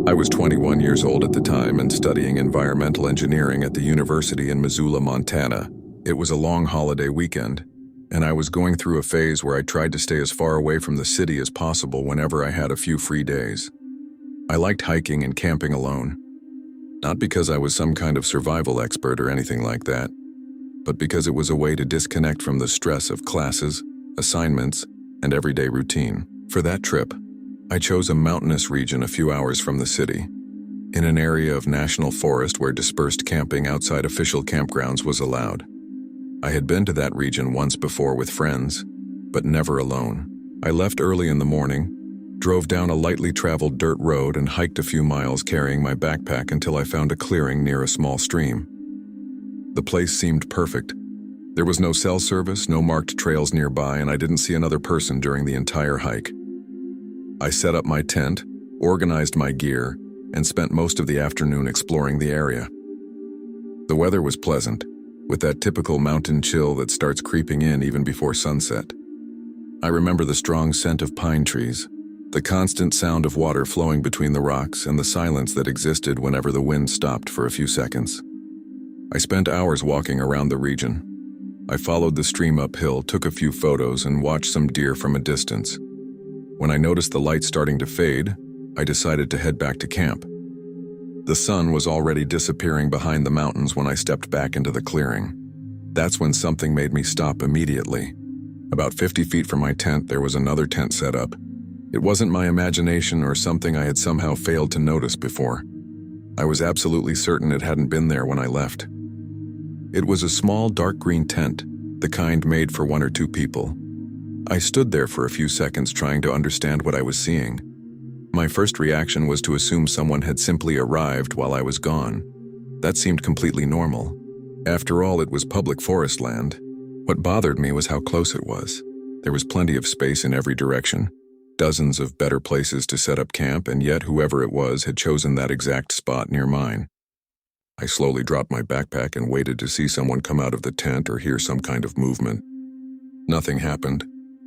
I was 21 years old at the time and studying environmental engineering at the university in Missoula, Montana. It was a long holiday weekend, and I was going through a phase where I tried to stay as far away from the city as possible whenever I had a few free days. I liked hiking and camping alone, not because I was some kind of survival expert or anything like that, but because it was a way to disconnect from the stress of classes, assignments, and everyday routine. For that trip, I chose a mountainous region a few hours from the city, in an area of national forest where dispersed camping outside official campgrounds was allowed. I had been to that region once before with friends, but never alone. I left early in the morning, drove down a lightly traveled dirt road and hiked a few miles carrying my backpack until I found a clearing near a small stream. The place seemed perfect. There was no cell service, no marked trails nearby, and I didn't see another person during the entire hike. I set up my tent, organized my gear, and spent most of the afternoon exploring the area. The weather was pleasant, with that typical mountain chill that starts creeping in even before sunset. I remember the strong scent of pine trees, the constant sound of water flowing between the rocks, and the silence that existed whenever the wind stopped for a few seconds. I spent hours walking around the region. I followed the stream uphill, took a few photos, and watched some deer from a distance. When I noticed the light starting to fade, I decided to head back to camp. The sun was already disappearing behind the mountains when I stepped back into the clearing. That's when something made me stop immediately. About 50 feet from my tent, there was another tent set up. It wasn't my imagination or something I had somehow failed to notice before. I was absolutely certain it hadn't been there when I left. It was a small dark green tent, the kind made for one or two people. I stood there for a few seconds trying to understand what I was seeing. My first reaction was to assume someone had simply arrived while I was gone. That seemed completely normal. After all, it was public forest land. What bothered me was how close it was. There was plenty of space in every direction, dozens of better places to set up camp, and yet whoever it was had chosen that exact spot near mine. I slowly dropped my backpack and waited to see someone come out of the tent or hear some kind of movement. Nothing happened.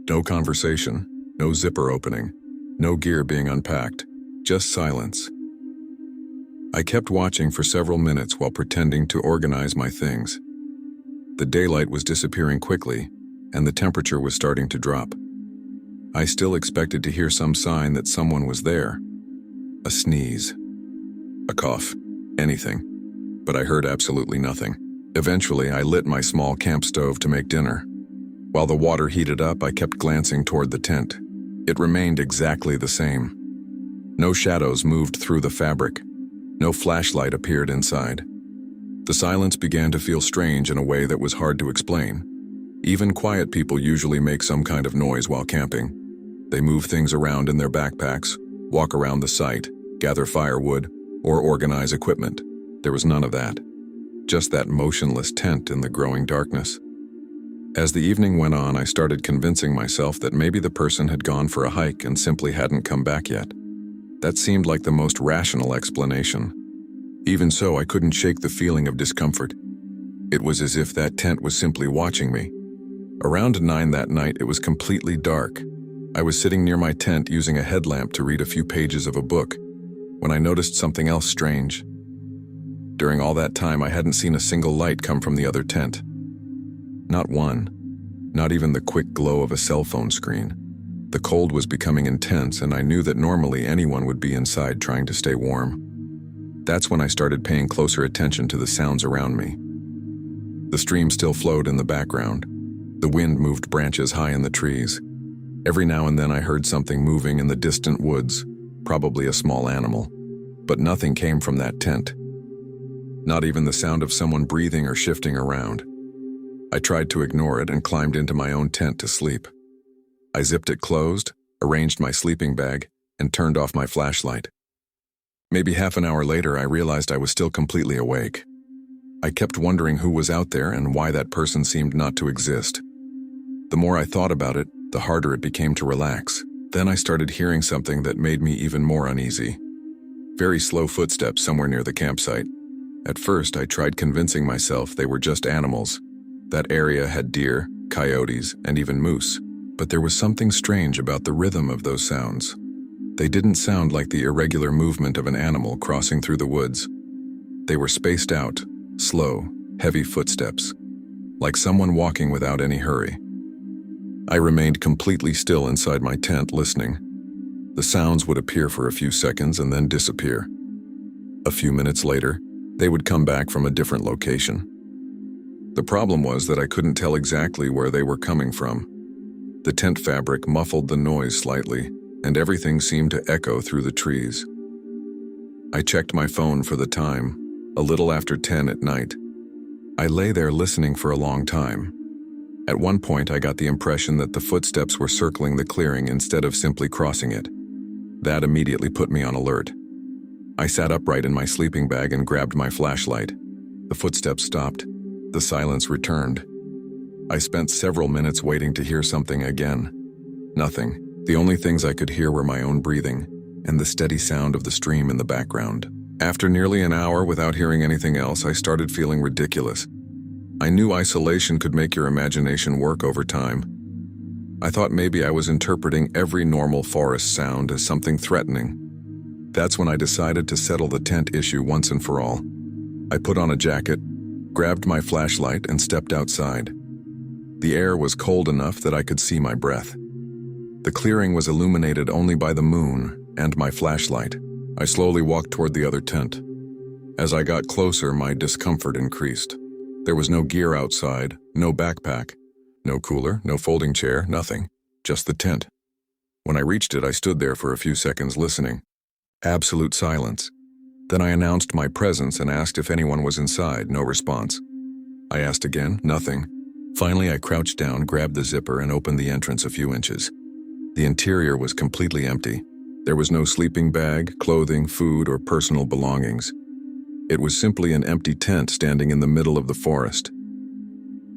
No conversation, no zipper opening, no gear being unpacked, just silence. I kept watching for several minutes while pretending to organize my things. The daylight was disappearing quickly, and the temperature was starting to drop. I still expected to hear some sign that someone was there. A sneeze, a cough, anything. But I heard absolutely nothing. Eventually, I lit my small camp stove to make dinner. While the water heated up, I kept glancing toward the tent. It remained exactly the same. No shadows moved through the fabric. No flashlight appeared inside. The silence began to feel strange in a way that was hard to explain. Even quiet people usually make some kind of noise while camping. They move things around in their backpacks, walk around the site, gather firewood, or organize equipment. There was none of that. Just that motionless tent in the growing darkness. As the evening went on, I started convincing myself that maybe the person had gone for a hike and simply hadn't come back yet. That seemed like the most rational explanation. Even so, I couldn't shake the feeling of discomfort. It was as if that tent was simply watching me. Around 9 that night, it was completely dark. I was sitting near my tent using a headlamp to read a few pages of a book, when I noticed something else strange. During all that time, I hadn't seen a single light come from the other tent. Not one. Not even the quick glow of a cell phone screen. The cold was becoming intense, and I knew that normally anyone would be inside trying to stay warm. That's when I started paying closer attention to the sounds around me. The stream still flowed in the background. The wind moved branches high in the trees. Every now and then I heard something moving in the distant woods, probably a small animal. But nothing came from that tent. Not even the sound of someone breathing or shifting around. I tried to ignore it and climbed into my own tent to sleep. I zipped it closed, arranged my sleeping bag, and turned off my flashlight. Maybe half an hour later, I realized I was still completely awake. I kept wondering who was out there and why that person seemed not to exist. The more I thought about it, the harder it became to relax. Then I started hearing something that made me even more uneasy. Very slow footsteps somewhere near the campsite. At first, I tried convincing myself they were just animals. That area had deer, coyotes, and even moose. But there was something strange about the rhythm of those sounds. They didn't sound like the irregular movement of an animal crossing through the woods. They were spaced out, slow, heavy footsteps, like someone walking without any hurry. I remained completely still inside my tent, listening. The sounds would appear for a few seconds and then disappear. A few minutes later, they would come back from a different location. The problem was that I couldn't tell exactly where they were coming from. The tent fabric muffled the noise slightly, and everything seemed to echo through the trees. I checked my phone for the time, a little after 10 at night. I lay there listening for a long time. At one point, I got the impression that the footsteps were circling the clearing instead of simply crossing it. That immediately put me on alert. I sat upright in my sleeping bag and grabbed my flashlight. The footsteps stopped. The silence returned. I spent several minutes waiting to hear something again. Nothing. The only things I could hear were my own breathing and the steady sound of the stream in the background. After nearly an hour without hearing anything else, I started feeling ridiculous. I knew isolation could make your imagination work over time. I thought maybe I was interpreting every normal forest sound as something threatening. That's when I decided to settle the tent issue once and for all. I put on a jacket, grabbed my flashlight, and stepped outside. The air was cold enough that I could see my breath. The clearing was illuminated only by the moon and my flashlight. I slowly walked toward the other tent. As I got closer, my discomfort increased. There was no gear outside, no backpack, no cooler, no folding chair, nothing, just the tent. When I reached it, I stood there for a few seconds listening. Absolute silence. Then I announced my presence and asked if anyone was inside. No response. I asked again, nothing. Finally, I crouched down, grabbed the zipper, and opened the entrance a few inches. The interior was completely empty. There was no sleeping bag, clothing, food, or personal belongings. It was simply an empty tent standing in the middle of the forest.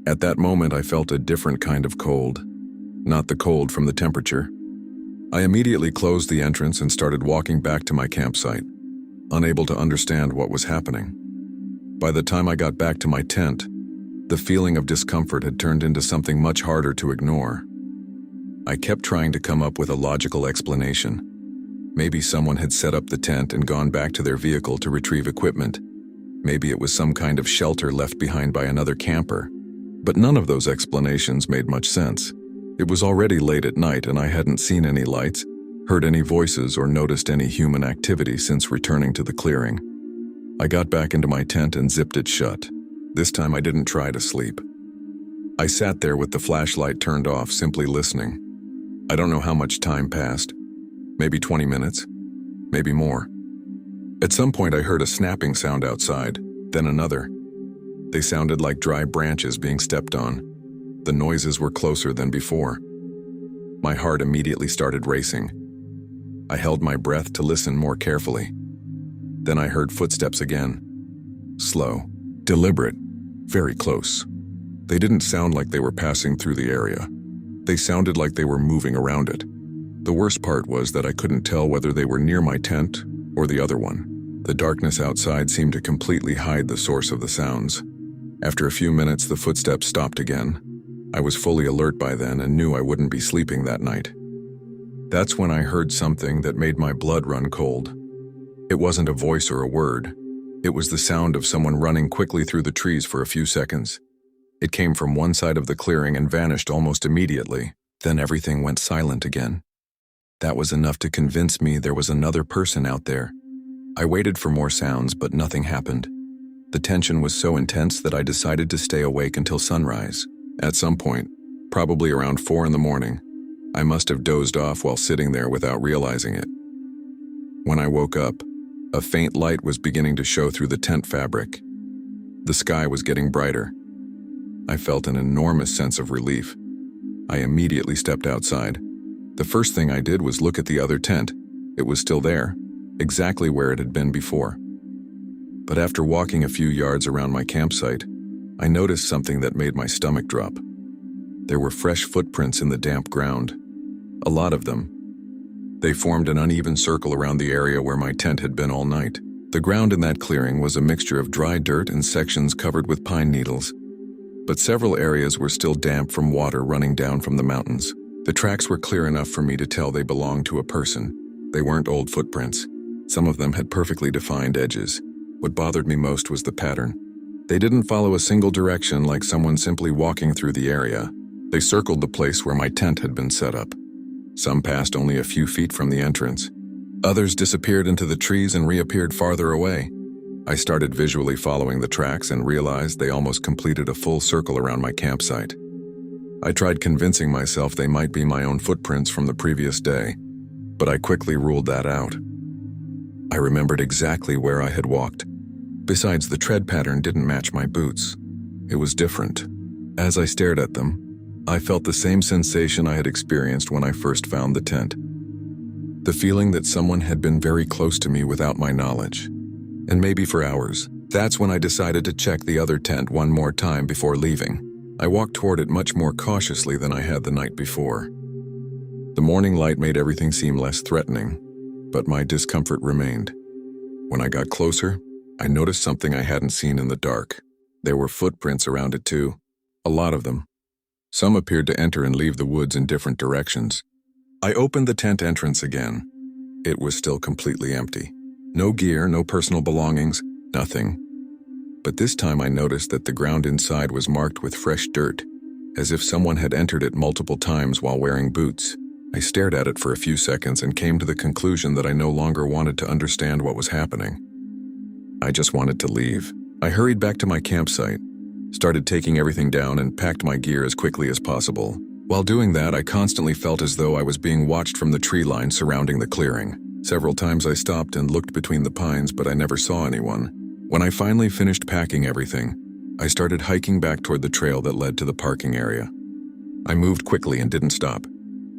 At that moment, I felt a different kind of cold, not the cold from the temperature. I immediately closed the entrance and started walking back to my campsite, unable to understand what was happening. By the time I got back to my tent, the feeling of discomfort had turned into something much harder to ignore. I kept trying to come up with a logical explanation. Maybe someone had set up the tent and gone back to their vehicle to retrieve equipment. Maybe it was some kind of shelter left behind by another camper. But none of those explanations made much sense. It was already late at night and I hadn't seen any lights, heard any voices, or noticed any human activity since returning to the clearing. I got back into my tent and zipped it shut. This time I didn't try to sleep. I sat there with the flashlight turned off, simply listening. I don't know how much time passed. Maybe 20 minutes, maybe more. At some point I heard a snapping sound outside, then another. They sounded like dry branches being stepped on. The noises were closer than before. My heart immediately started racing. I held my breath to listen more carefully. Then I heard footsteps again. Slow, deliberate, very close. They didn't sound like they were passing through the area. They sounded like they were moving around it. The worst part was that I couldn't tell whether they were near my tent or the other one. The darkness outside seemed to completely hide the source of the sounds. After a few minutes, the footsteps stopped again. I was fully alert by then and knew I wouldn't be sleeping that night. That's when I heard something that made my blood run cold. It wasn't a voice or a word. It was the sound of someone running quickly through the trees for a few seconds. It came from one side of the clearing and vanished almost immediately. Then everything went silent again. That was enough to convince me there was another person out there. I waited for more sounds, but nothing happened. The tension was so intense that I decided to stay awake until sunrise. At some point, probably around 4 in the morning, I must have dozed off while sitting there without realizing it. When I woke up, a faint light was beginning to show through the tent fabric. The sky was getting brighter. I felt an enormous sense of relief. I immediately stepped outside. The first thing I did was look at the other tent. It was still there, exactly where it had been before. But after walking a few yards around my campsite, I noticed something that made my stomach drop. There were fresh footprints in the damp ground. A lot of them. They formed an uneven circle around the area where my tent had been all night. The ground in that clearing was a mixture of dry dirt and sections covered with pine needles. But several areas were still damp from water running down from the mountains. The tracks were clear enough for me to tell they belonged to a person. They weren't old footprints. Some of them had perfectly defined edges. What bothered me most was the pattern. They didn't follow a single direction like someone simply walking through the area. They circled the place where my tent had been set up. Some passed only a few feet from the entrance. Others disappeared into the trees and reappeared farther away. I started visually following the tracks and realized they almost completed a full circle around my campsite. I tried convincing myself they might be my own footprints from the previous day, but I quickly ruled that out. I remembered exactly where I had walked. Besides, the tread pattern didn't match my boots. It was different. As I stared at them, I felt the same sensation I had experienced when I first found the tent. The feeling that someone had been very close to me without my knowledge. And maybe for hours. That's when I decided to check the other tent one more time before leaving. I walked toward it much more cautiously than I had the night before. The morning light made everything seem less threatening, but my discomfort remained. When I got closer, I noticed something I hadn't seen in the dark. There were footprints around it too, a lot of them. Some appeared to enter and leave the woods in different directions. I opened the tent entrance again. It was still completely empty. No gear, no personal belongings, nothing. But this time I noticed that the ground inside was marked with fresh dirt, as if someone had entered it multiple times while wearing boots. I stared at it for a few seconds and came to the conclusion that I no longer wanted to understand what was happening. I just wanted to leave. I hurried back to my campsite, started taking everything down and packed my gear as quickly as possible. While doing that, I constantly felt as though I was being watched from the tree line surrounding the clearing. Several times I stopped and looked between the pines, but I never saw anyone. When I finally finished packing everything, I started hiking back toward the trail that led to the parking area. I moved quickly and didn't stop.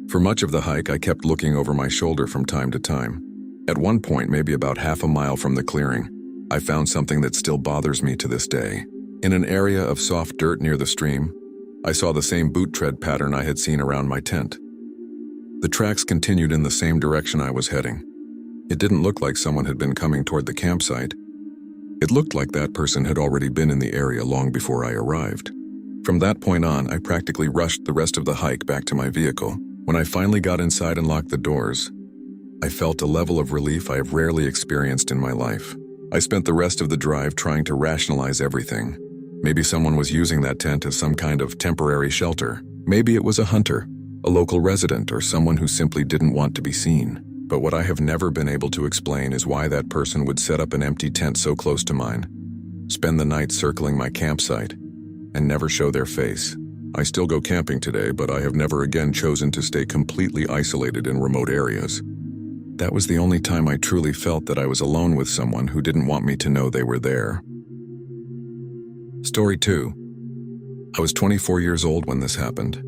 For much of the hike, I kept looking over my shoulder from time to time. At one point, maybe about half a mile from the clearing, I found something that still bothers me to this day. In an area of soft dirt near the stream, I saw the same boot tread pattern I had seen around my tent. The tracks continued in the same direction I was heading. It didn't look like someone had been coming toward the campsite. It looked like that person had already been in the area long before I arrived. From that point on, I practically rushed the rest of the hike back to my vehicle. When I finally got inside and locked the doors, I felt a level of relief I have rarely experienced in my life. I spent the rest of the drive trying to rationalize everything. Maybe someone was using that tent as some kind of temporary shelter. Maybe it was a hunter, a local resident, or someone who simply didn't want to be seen. But what I have never been able to explain is why that person would set up an empty tent so close to mine, spend the night circling my campsite, and never show their face. I still go camping today, but I have never again chosen to stay completely isolated in remote areas. That was the only time I truly felt that I was alone with someone who didn't want me to know they were there. Story 2. I was 24 years old when this happened.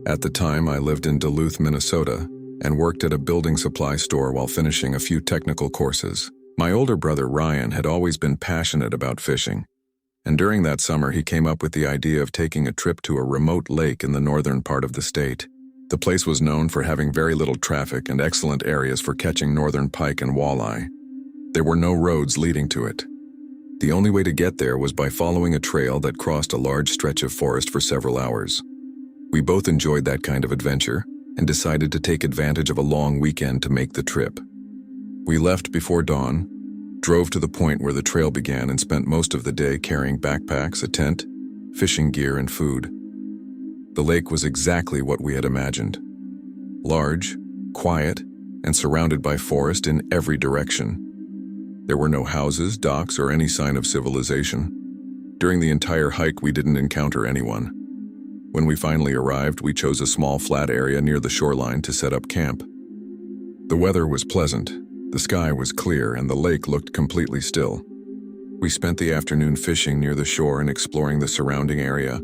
At the time, I lived in Duluth, Minnesota, and worked at a building supply store while finishing a few technical courses. My older brother Ryan had always been passionate about fishing, and during that summer he came up with the idea of taking a trip to a remote lake in the northern part of the state. The place was known for having very little traffic and excellent areas for catching northern pike and walleye. There were no roads leading to it. The only way to get there was by following a trail that crossed a large stretch of forest for several hours. We both enjoyed that kind of adventure and decided to take advantage of a long weekend to make the trip. We left before dawn, drove to the point where the trail began, and spent most of the day carrying backpacks, a tent, fishing gear, and food. The lake was exactly what we had imagined. Large, quiet, and surrounded by forest in every direction. There were no houses, docks, or any sign of civilization. During the entire hike, we didn't encounter anyone. When we finally arrived, we chose a small flat area near the shoreline to set up camp. The weather was pleasant, the sky was clear, and the lake looked completely still. We spent the afternoon fishing near the shore and exploring the surrounding area.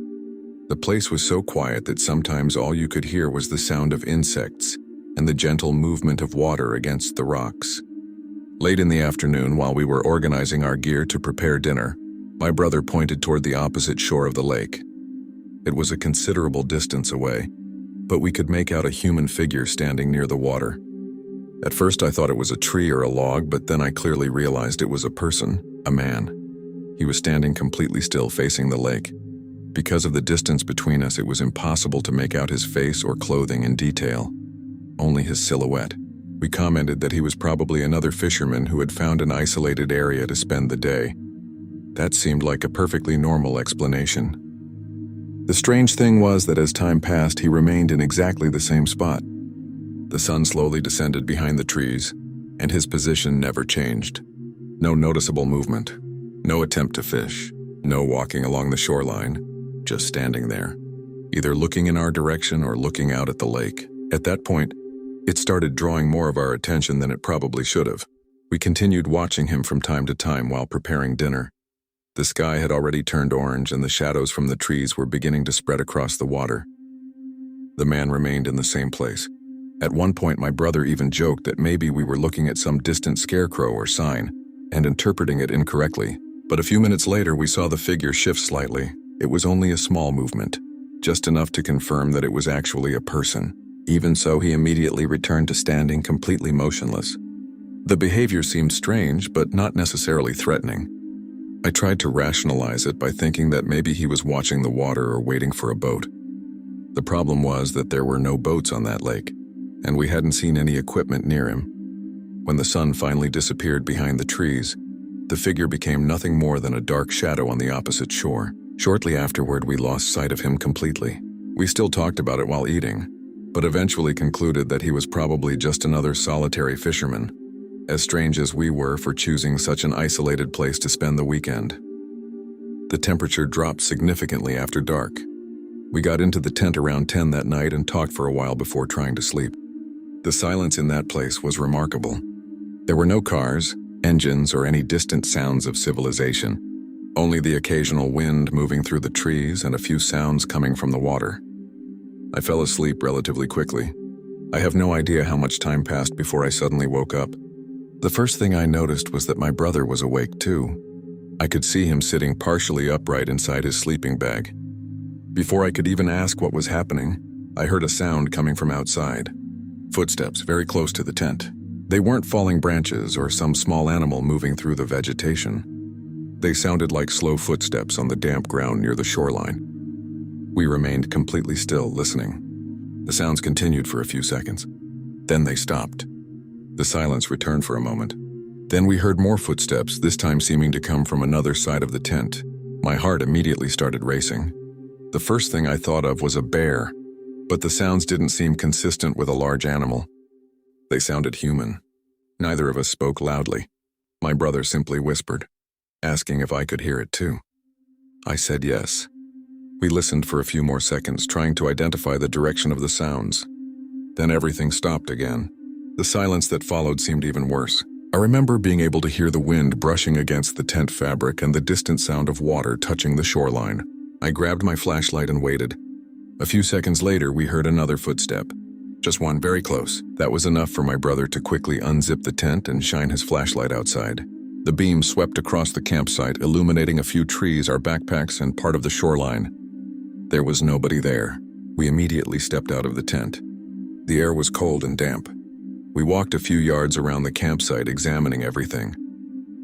The place was so quiet that sometimes all you could hear was the sound of insects and the gentle movement of water against the rocks. Late in the afternoon, while we were organizing our gear to prepare dinner, my brother pointed toward the opposite shore of the lake. It was a considerable distance away, but we could make out a human figure standing near the water. At first I thought it was a tree or a log, but then I clearly realized it was a person, a man. He was standing completely still facing the lake. Because of the distance between us, it was impossible to make out his face or clothing in detail. Only his silhouette. We commented that he was probably another fisherman who had found an isolated area to spend the day. That seemed like a perfectly normal explanation. The strange thing was that as time passed, he remained in exactly the same spot. The sun slowly descended behind the trees, and his position never changed. No noticeable movement, no attempt to fish, no walking along the shoreline, just standing there, either looking in our direction or looking out at the lake. At that point, it started drawing more of our attention than it probably should have. We continued watching him from time to time while preparing dinner. The sky had already turned orange and the shadows from the trees were beginning to spread across the water. The man remained in the same place. At one point, my brother even joked that maybe we were looking at some distant scarecrow or sign and interpreting it incorrectly. But a few minutes later, we saw the figure shift slightly. It was only a small movement, just enough to confirm that it was actually a person. Even so, he immediately returned to standing completely motionless. The behavior seemed strange, but not necessarily threatening. I tried to rationalize it by thinking that maybe he was watching the water or waiting for a boat. The problem was that there were no boats on that lake, and we hadn't seen any equipment near him. When the sun finally disappeared behind the trees, the figure became nothing more than a dark shadow on the opposite shore. Shortly afterward, we lost sight of him completely. We still talked about it while eating, but eventually concluded that he was probably just another solitary fisherman, as strange as we were for choosing such an isolated place to spend the weekend. The temperature dropped significantly after dark. We got into the tent around 10 that night and talked for a while before trying to sleep. The silence in that place was remarkable. There were no cars, engines, or any distant sounds of civilization. Only the occasional wind moving through the trees and a few sounds coming from the water. I fell asleep relatively quickly. I have no idea how much time passed before I suddenly woke up. The first thing I noticed was that my brother was awake too. I could see him sitting partially upright inside his sleeping bag. Before I could even ask what was happening, I heard a sound coming from outside. Footsteps very close to the tent. They weren't falling branches or some small animal moving through the vegetation. They sounded like slow footsteps on the damp ground near the shoreline. We remained completely still, listening. The sounds continued for a few seconds. Then they stopped. The silence returned for a moment. Then we heard more footsteps, this time seeming to come from another side of the tent. My heart immediately started racing. The first thing I thought of was a bear, but the sounds didn't seem consistent with a large animal. They sounded human. Neither of us spoke loudly. My brother simply whispered, asking if I could hear it too. I said yes. We listened for a few more seconds, trying to identify the direction of the sounds. Then everything stopped again. The silence that followed seemed even worse. I remember being able to hear the wind brushing against the tent fabric and the distant sound of water touching the shoreline. I grabbed my flashlight and waited. A few seconds later, we heard another footstep. Just one, very close. That was enough for my brother to quickly unzip the tent and shine his flashlight outside. The beam swept across the campsite, illuminating a few trees, our backpacks, and part of the shoreline. There was nobody there. We immediately stepped out of the tent. The air was cold and damp. We walked a few yards around the campsite, examining everything.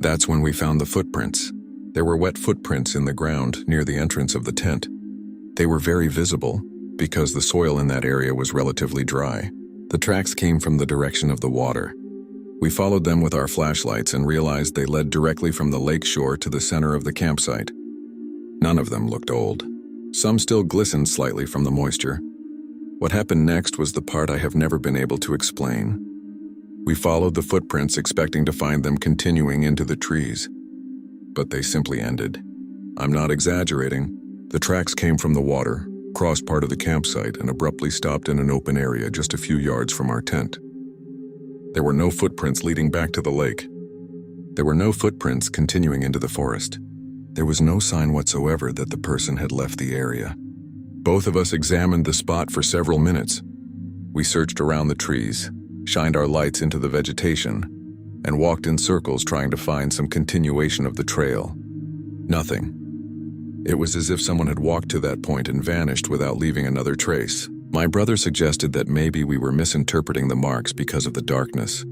That's when we found the footprints. There were wet footprints in the ground near the entrance of the tent. They were very visible because the soil in that area was relatively dry. The tracks came from the direction of the water. We followed them with our flashlights and realized they led directly from the lake shore to the center of the campsite. None of them looked old. Some still glistened slightly from the moisture. What happened next was the part I have never been able to explain. We followed the footprints, expecting to find them continuing into the trees. But they simply ended. I'm not exaggerating. The tracks came from the water, crossed part of the campsite, and abruptly stopped in an open area just a few yards from our tent. There were no footprints leading back to the lake. There were no footprints continuing into the forest. There was no sign whatsoever that the person had left the area. Both of us examined the spot for several minutes. We searched around the trees, shined our lights into the vegetation, and walked in circles trying to find some continuation of the trail. Nothing. It was as if someone had walked to that point and vanished without leaving another trace. My brother suggested that maybe we were misinterpreting the marks because of the darkness.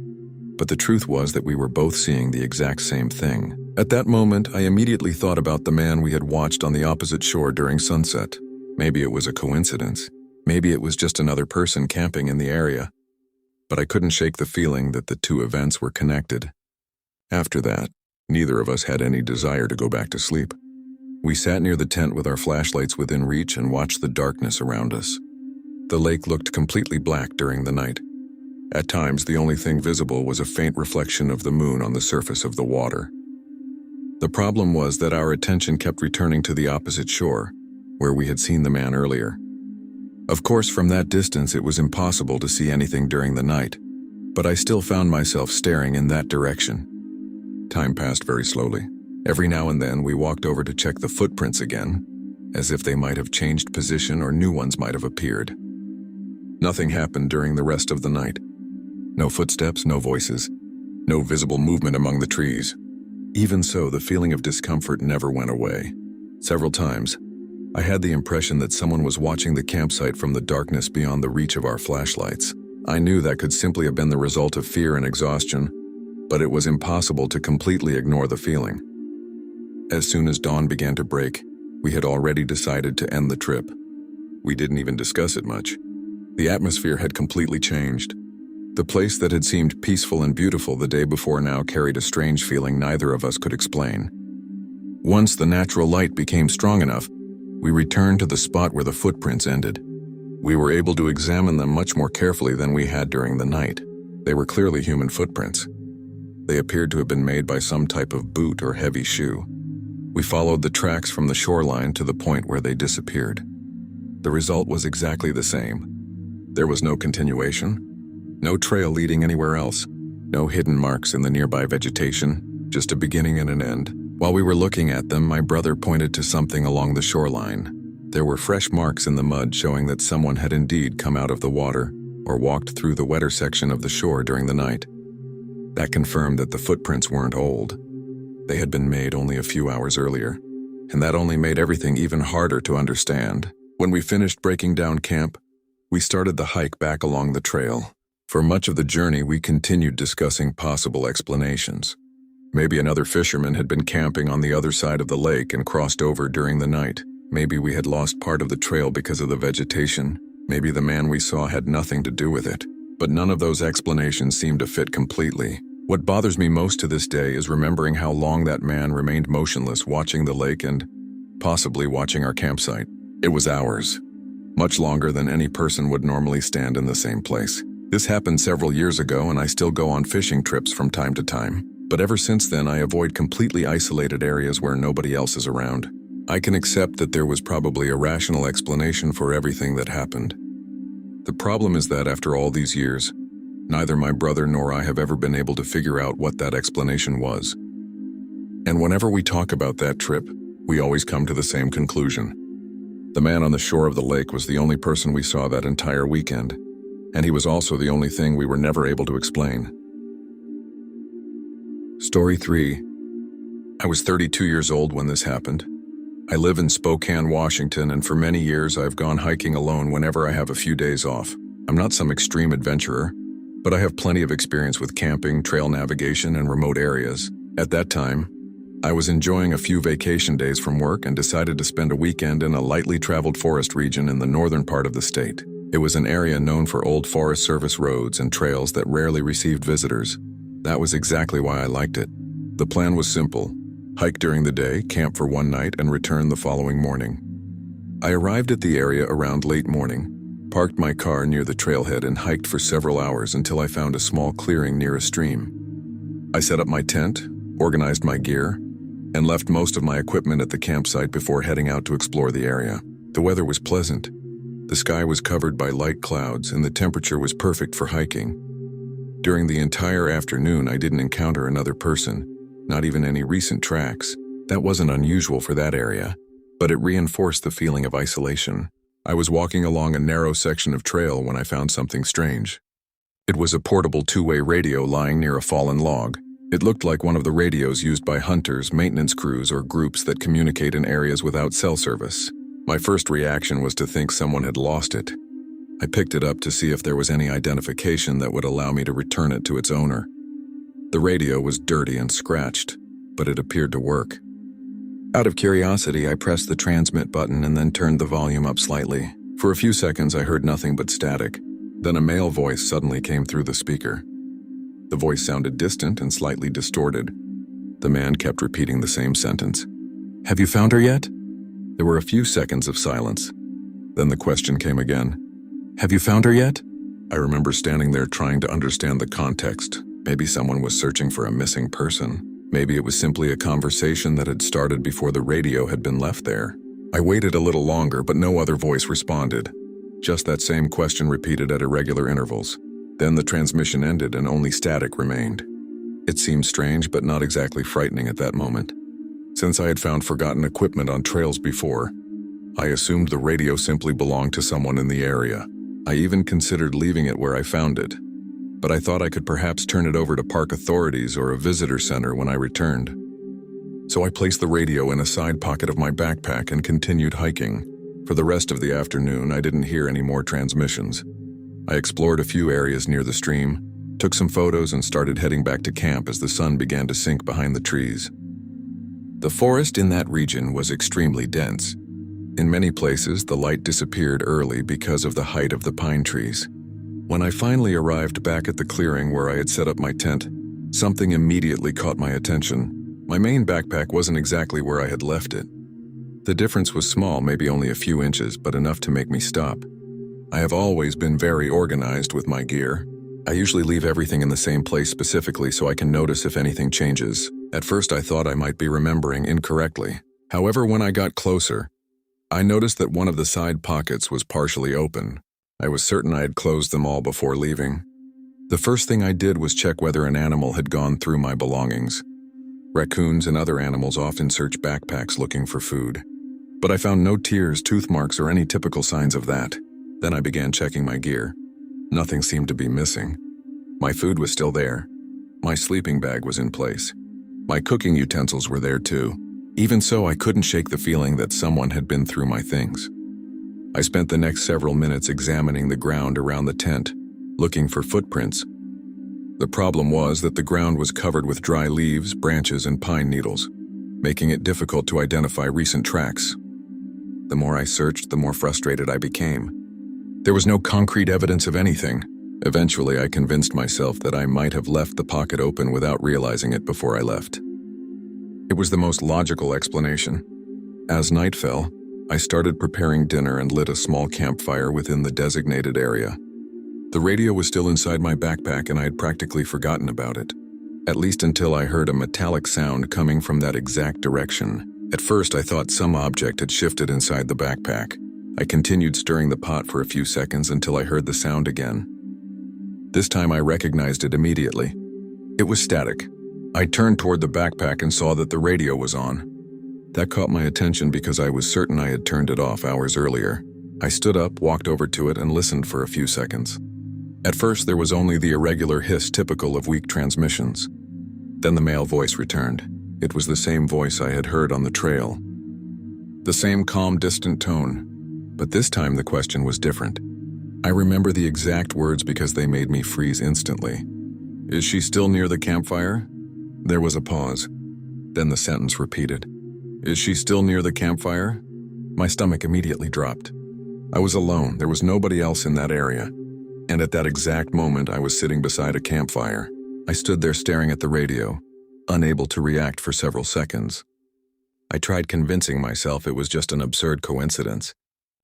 But the truth was that we were both seeing the exact same thing. At that moment, I immediately thought about the man we had watched on the opposite shore during sunset. Maybe it was a coincidence. Maybe it was just another person camping in the area. but I couldn't shake the feeling that the two events were connected. After that, neither of us had any desire to go back to sleep. We sat near the tent with our flashlights within reach and watched the darkness around us. The lake looked completely black during the night. At times, the only thing visible was a faint reflection of the moon on the surface of the water. The problem was that our attention kept returning to the opposite shore, where we had seen the man earlier. Of course, from that distance, it was impossible to see anything during the night, but I still found myself staring in that direction. Time passed very slowly. Every now and then, we walked over to check the footprints again, as if they might have changed position or new ones might have appeared. Nothing happened during the rest of the night. No footsteps, no voices, no visible movement among the trees. Even so, the feeling of discomfort never went away. Several times, I had the impression that someone was watching the campsite from the darkness beyond the reach of our flashlights. I knew that could simply have been the result of fear and exhaustion, but it was impossible to completely ignore the feeling. As soon as dawn began to break, we had already decided to end the trip. We didn't even discuss it much. The atmosphere had completely changed. The place that had seemed peaceful and beautiful the day before now carried a strange feeling neither of us could explain. Once the natural light became strong enough, we returned to the spot where the footprints ended. We were able to examine them much more carefully than we had during the night. They were clearly human footprints. They appeared to have been made by some type of boot or heavy shoe. We followed the tracks from the shoreline to the point where they disappeared. The result was exactly the same. There was no continuation, no trail leading anywhere else, no hidden marks in the nearby vegetation, just a beginning and an end. While we were looking at them, my brother pointed to something along the shoreline. There were fresh marks in the mud showing that someone had indeed come out of the water or walked through the wetter section of the shore during the night. That confirmed that the footprints weren't old. They had been made only a few hours earlier, and that only made everything even harder to understand. When we finished breaking down camp, we started the hike back along the trail. For much of the journey, we continued discussing possible explanations. Maybe another fisherman had been camping on the other side of the lake and crossed over during the night. Maybe we had lost part of the trail because of the vegetation. Maybe the man we saw had nothing to do with it. But none of those explanations seemed to fit completely. What bothers me most to this day is remembering how long that man remained motionless watching the lake and possibly watching our campsite. It was hours, much longer than any person would normally stand in the same place. This happened several years ago, and I still go on fishing trips from time to time. But ever since then, I avoid completely isolated areas where nobody else is around. I can accept that there was probably a rational explanation for everything that happened. The problem is that after all these years, neither my brother nor I have ever been able to figure out what that explanation was. And whenever we talk about that trip, we always come to the same conclusion. The man on the shore of the lake was the only person we saw that entire weekend, and he was also the only thing we were never able to explain. Story 3. I was 32 years old when this happened. I live in Spokane, Washington, and for many years I've gone hiking alone whenever I have a few days off. I'm not some extreme adventurer, but I have plenty of experience with camping, trail navigation, and remote areas. At that time, I was enjoying a few vacation days from work and decided to spend a weekend in a lightly traveled forest region in the northern part of the state. It was an area known for old Forest Service roads and trails that rarely received visitors. That was exactly why I liked it. The plan was simple: hike during the day, camp for one night, and return the following morning. I arrived at the area around late morning, parked my car near the trailhead, and hiked for several hours until I found a small clearing near a stream. I set up my tent, organized my gear, and left most of my equipment at the campsite before heading out to explore the area. The weather was pleasant. The sky was covered by light clouds, and the temperature was perfect for hiking. During the entire afternoon, I didn't encounter another person, not even any recent tracks. That wasn't unusual for that area, but it reinforced the feeling of isolation. I was walking along a narrow section of trail when I found something strange. It was a portable two-way radio lying near a fallen log. It looked like one of the radios used by hunters, maintenance crews, or groups that communicate in areas without cell service. My first reaction was to think someone had lost it. I picked it up to see if there was any identification that would allow me to return it to its owner. The radio was dirty and scratched, but it appeared to work. Out of curiosity, I pressed the transmit button and then turned the volume up slightly. For a few seconds, I heard nothing but static. Then a male voice suddenly came through the speaker. The voice sounded distant and slightly distorted. The man kept repeating the same sentence. "Have you found her yet?" There were a few seconds of silence. Then the question came again. "Have you found her yet?" I remember standing there trying to understand the context. Maybe someone was searching for a missing person. Maybe it was simply a conversation that had started before the radio had been left there. I waited a little longer, but no other voice responded. Just that same question repeated at irregular intervals. Then the transmission ended and only static remained. It seemed strange, but not exactly frightening at that moment. Since I had found forgotten equipment on trails before, I assumed the radio simply belonged to someone in the area. I even considered leaving it where I found it, but I thought I could perhaps turn it over to park authorities or a visitor center when I returned. So I placed the radio in a side pocket of my backpack and continued hiking. For the rest of the afternoon, I didn't hear any more transmissions. I explored a few areas near the stream, took some photos, and started heading back to camp as the sun began to sink behind the trees. The forest in that region was extremely dense. In many places, the light disappeared early because of the height of the pine trees. When I finally arrived back at the clearing where I had set up my tent, something immediately caught my attention. My main backpack wasn't exactly where I had left it. The difference was small, maybe only a few inches, but enough to make me stop. I have always been very organized with my gear. I usually leave everything in the same place specifically so I can notice if anything changes. At first I thought I might be remembering incorrectly. However, when I got closer, I noticed that one of the side pockets was partially open. I was certain I had closed them all before leaving. The first thing I did was check whether an animal had gone through my belongings. Raccoons and other animals often search backpacks looking for food. But I found no tears, tooth marks, or any typical signs of that. Then I began checking my gear. Nothing seemed to be missing. My food was still there. My sleeping bag was in place. My cooking utensils were there too. Even so, I couldn't shake the feeling that someone had been through my things. I spent the next several minutes examining the ground around the tent, looking for footprints. The problem was that the ground was covered with dry leaves, branches, and pine needles, making it difficult to identify recent tracks. The more I searched, the more frustrated I became. There was no concrete evidence of anything. Eventually, I convinced myself that I might have left the pocket open without realizing it before I left. It was the most logical explanation. As night fell, I started preparing dinner and lit a small campfire within the designated area. The radio was still inside my backpack and I had practically forgotten about it, at least until I heard a metallic sound coming from that exact direction. At first, I thought some object had shifted inside the backpack. I continued stirring the pot for a few seconds until I heard the sound again. This time I recognized it immediately. It was static. I turned toward the backpack and saw that the radio was on. That caught my attention because I was certain I had turned it off hours earlier. I stood up, walked over to it, and listened for a few seconds. At first, there was only the irregular hiss typical of weak transmissions. Then the male voice returned. It was the same voice I had heard on the trail. The same calm, distant tone. But this time the question was different. I remember the exact words because they made me freeze instantly. "Is she still near the campfire?" There was a pause. Then the sentence repeated. "Is she still near the campfire?" My stomach immediately dropped. I was alone. There was nobody else in that area. And at that exact moment, I was sitting beside a campfire. I stood there staring at the radio, unable to react for several seconds. I tried convincing myself it was just an absurd coincidence.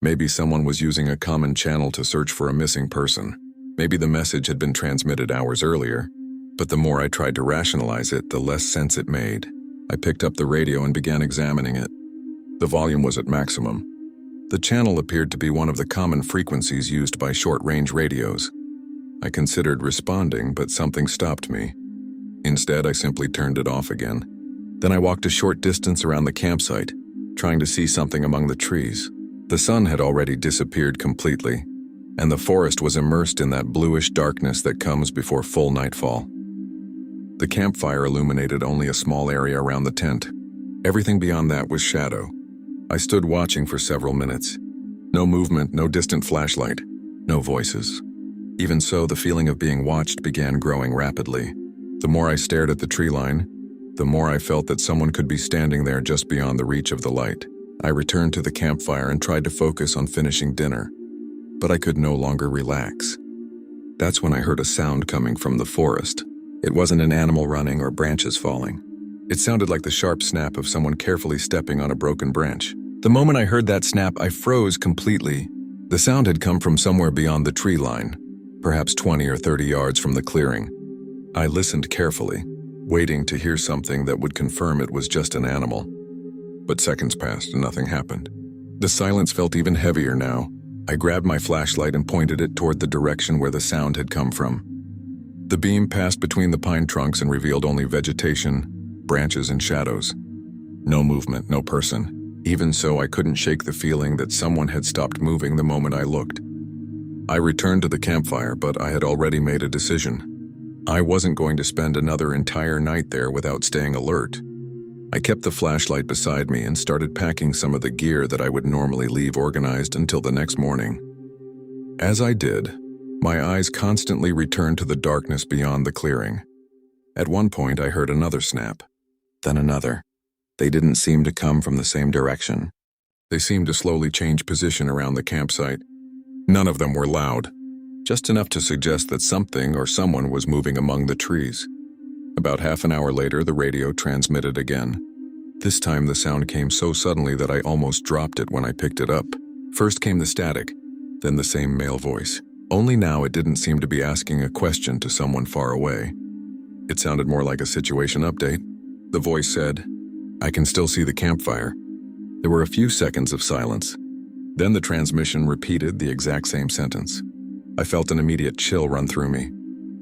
Maybe someone was using a common channel to search for a missing person. Maybe the message had been transmitted hours earlier. But the more I tried to rationalize it, the less sense it made. I picked up the radio and began examining it. The volume was at maximum. The channel appeared to be one of the common frequencies used by short-range radios. I considered responding, but something stopped me. Instead, I simply turned it off again. Then I walked a short distance around the campsite, trying to see something among the trees. The sun had already disappeared completely, and the forest was immersed in that bluish darkness that comes before full nightfall. The campfire illuminated only a small area around the tent. Everything beyond that was shadow. I stood watching for several minutes. No movement, no distant flashlight, no voices. Even so, the feeling of being watched began growing rapidly. The more I stared at the tree line, the more I felt that someone could be standing there just beyond the reach of the light. I returned to the campfire and tried to focus on finishing dinner, but I could no longer relax. That's when I heard a sound coming from the forest. It wasn't an animal running or branches falling. It sounded like the sharp snap of someone carefully stepping on a broken branch. The moment I heard that snap, I froze completely. The sound had come from somewhere beyond the tree line, perhaps 20 or 30 yards from the clearing. I listened carefully, waiting to hear something that would confirm it was just an animal. But seconds passed and nothing happened. The silence felt even heavier now. I grabbed my flashlight and pointed it toward the direction where the sound had come from. The beam passed between the pine trunks and revealed only vegetation, branches, and shadows. No movement, no person. Even so, I couldn't shake the feeling that someone had stopped moving the moment I looked. I returned to the campfire, but I had already made a decision. I wasn't going to spend another entire night there without staying alert. I kept the flashlight beside me and started packing some of the gear that I would normally leave organized until the next morning. As I did, my eyes constantly returned to the darkness beyond the clearing. At one point, I heard another snap, then another. They didn't seem to come from the same direction. They seemed to slowly change position around the campsite. None of them were loud, just enough to suggest that something or someone was moving among the trees. About half an hour later, the radio transmitted again. This time the sound came so suddenly that I almost dropped it when I picked it up. First came the static, then the same male voice. Only now it didn't seem to be asking a question to someone far away. It sounded more like a situation update. The voice said, "I can still see the campfire." There were a few seconds of silence. Then the transmission repeated the exact same sentence. I felt an immediate chill run through me.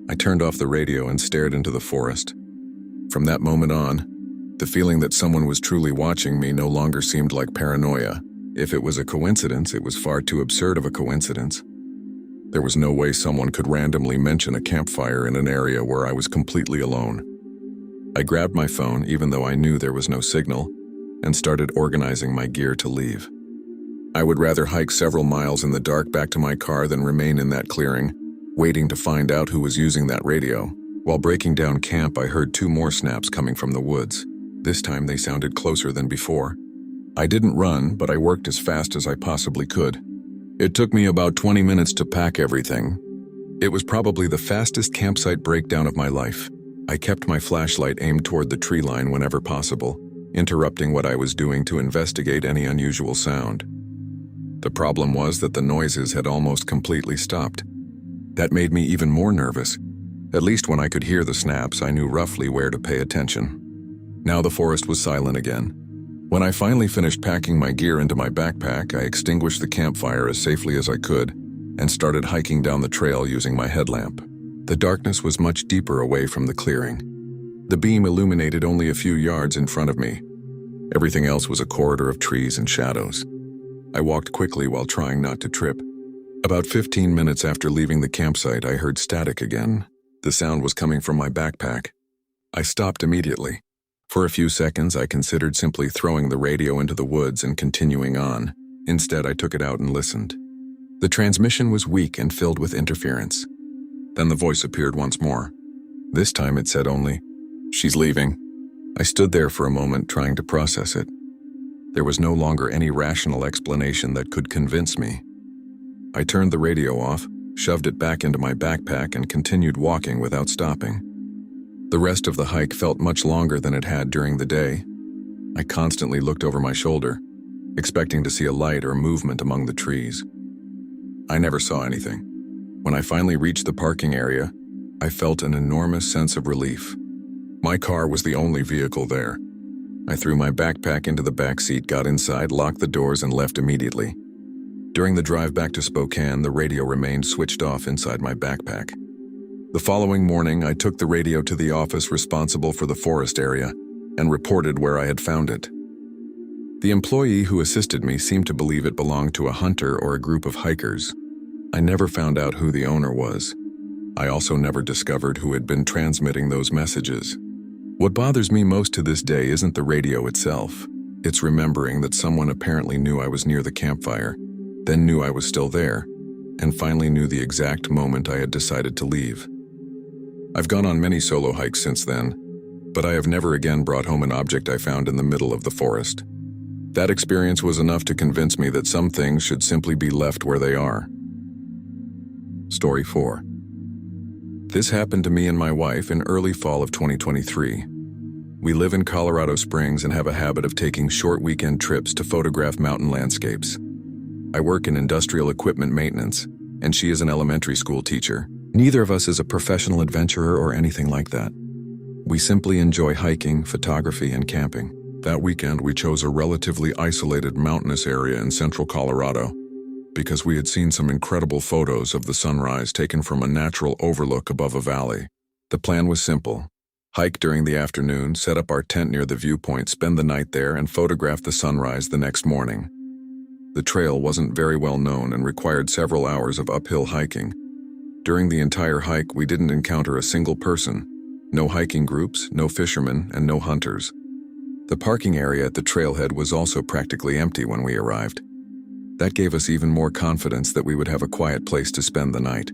I turned off the radio and stared into the forest. From that moment on, the feeling that someone was truly watching me no longer seemed like paranoia. If it was a coincidence, it was far too absurd of a coincidence. There was no way someone could randomly mention a campfire in an area where I was completely alone. I grabbed my phone, even though I knew there was no signal, and started organizing my gear to leave. I would rather hike several miles in the dark back to my car than remain in that clearing, waiting to find out who was using that radio. While breaking down camp, I heard 2 more snaps coming from the woods. This time they sounded closer than before. I didn't run, but I worked as fast as I possibly could. It took me about 20 minutes to pack everything. It was probably the fastest campsite breakdown of my life. I kept my flashlight aimed toward the tree line whenever possible, interrupting what I was doing to investigate any unusual sound. The problem was that the noises had almost completely stopped. That made me even more nervous. At least when I could hear the snaps, I knew roughly where to pay attention. Now the forest was silent again. When I finally finished packing my gear into my backpack, I extinguished the campfire as safely as I could and started hiking down the trail using my headlamp. The darkness was much deeper away from the clearing. The beam illuminated only a few yards in front of me. Everything else was a corridor of trees and shadows. I walked quickly while trying not to trip. About 15 minutes after leaving the campsite, I heard static again. The sound was coming from my backpack. I stopped immediately. For a few seconds, I considered simply throwing the radio into the woods and continuing on. Instead, I took it out and listened. The transmission was weak and filled with interference. Then the voice appeared once more. This time it said only, "She's leaving." I stood there for a moment trying to process it. There was no longer any rational explanation that could convince me. I turned the radio off, shoved it back into my backpack, and continued walking without stopping. The rest of the hike felt much longer than it had during the day. I constantly looked over my shoulder, expecting to see a light or movement among the trees. I never saw anything. When I finally reached the parking area, I felt an enormous sense of relief. My car was the only vehicle there. I threw my backpack into the back seat, got inside, locked the doors, and left immediately. During the drive back to Spokane, the radio remained switched off inside my backpack. The following morning, I took the radio to the office responsible for the forest area and reported where I had found it. The employee who assisted me seemed to believe it belonged to a hunter or a group of hikers. I never found out who the owner was. I also never discovered who had been transmitting those messages. What bothers me most to this day isn't the radio itself. It's remembering that someone apparently knew I was near the campfire, then knew I was still there, and finally knew the exact moment I had decided to leave. I've gone on many solo hikes since then, but I have never again brought home an object I found in the middle of the forest. That experience was enough to convince me that some things should simply be left where they are. Story 4. This happened to me and my wife in early fall of 2023. We live in Colorado Springs and have a habit of taking short weekend trips to photograph mountain landscapes. I work in industrial equipment maintenance, and she is an elementary school teacher. Neither of us is a professional adventurer or anything like that. We simply enjoy hiking, photography, and camping. That weekend, we chose a relatively isolated mountainous area in central Colorado because we had seen some incredible photos of the sunrise taken from a natural overlook above a valley. The plan was simple: hike during the afternoon, set up our tent near the viewpoint, spend the night there, and photograph the sunrise the next morning. The trail wasn't very well known and required several hours of uphill hiking. During the entire hike, we didn't encounter a single person. No hiking groups, no fishermen, and no hunters. The parking area at the trailhead was also practically empty when we arrived. That gave us even more confidence that we would have a quiet place to spend the night.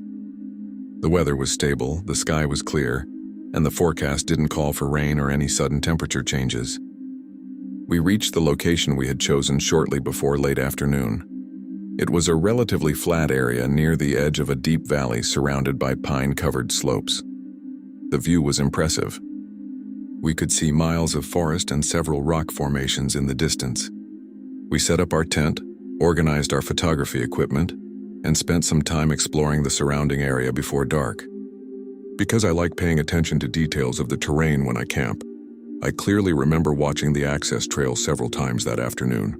The weather was stable, the sky was clear, and the forecast didn't call for rain or any sudden temperature changes. We reached the location we had chosen shortly before late afternoon. It was a relatively flat area near the edge of a deep valley surrounded by pine-covered slopes. The view was impressive. We could see miles of forest and several rock formations in the distance. We set up our tent, organized our photography equipment, and spent some time exploring the surrounding area before dark. Because I like paying attention to details of the terrain when I camp, I clearly remember watching the access trail several times that afternoon.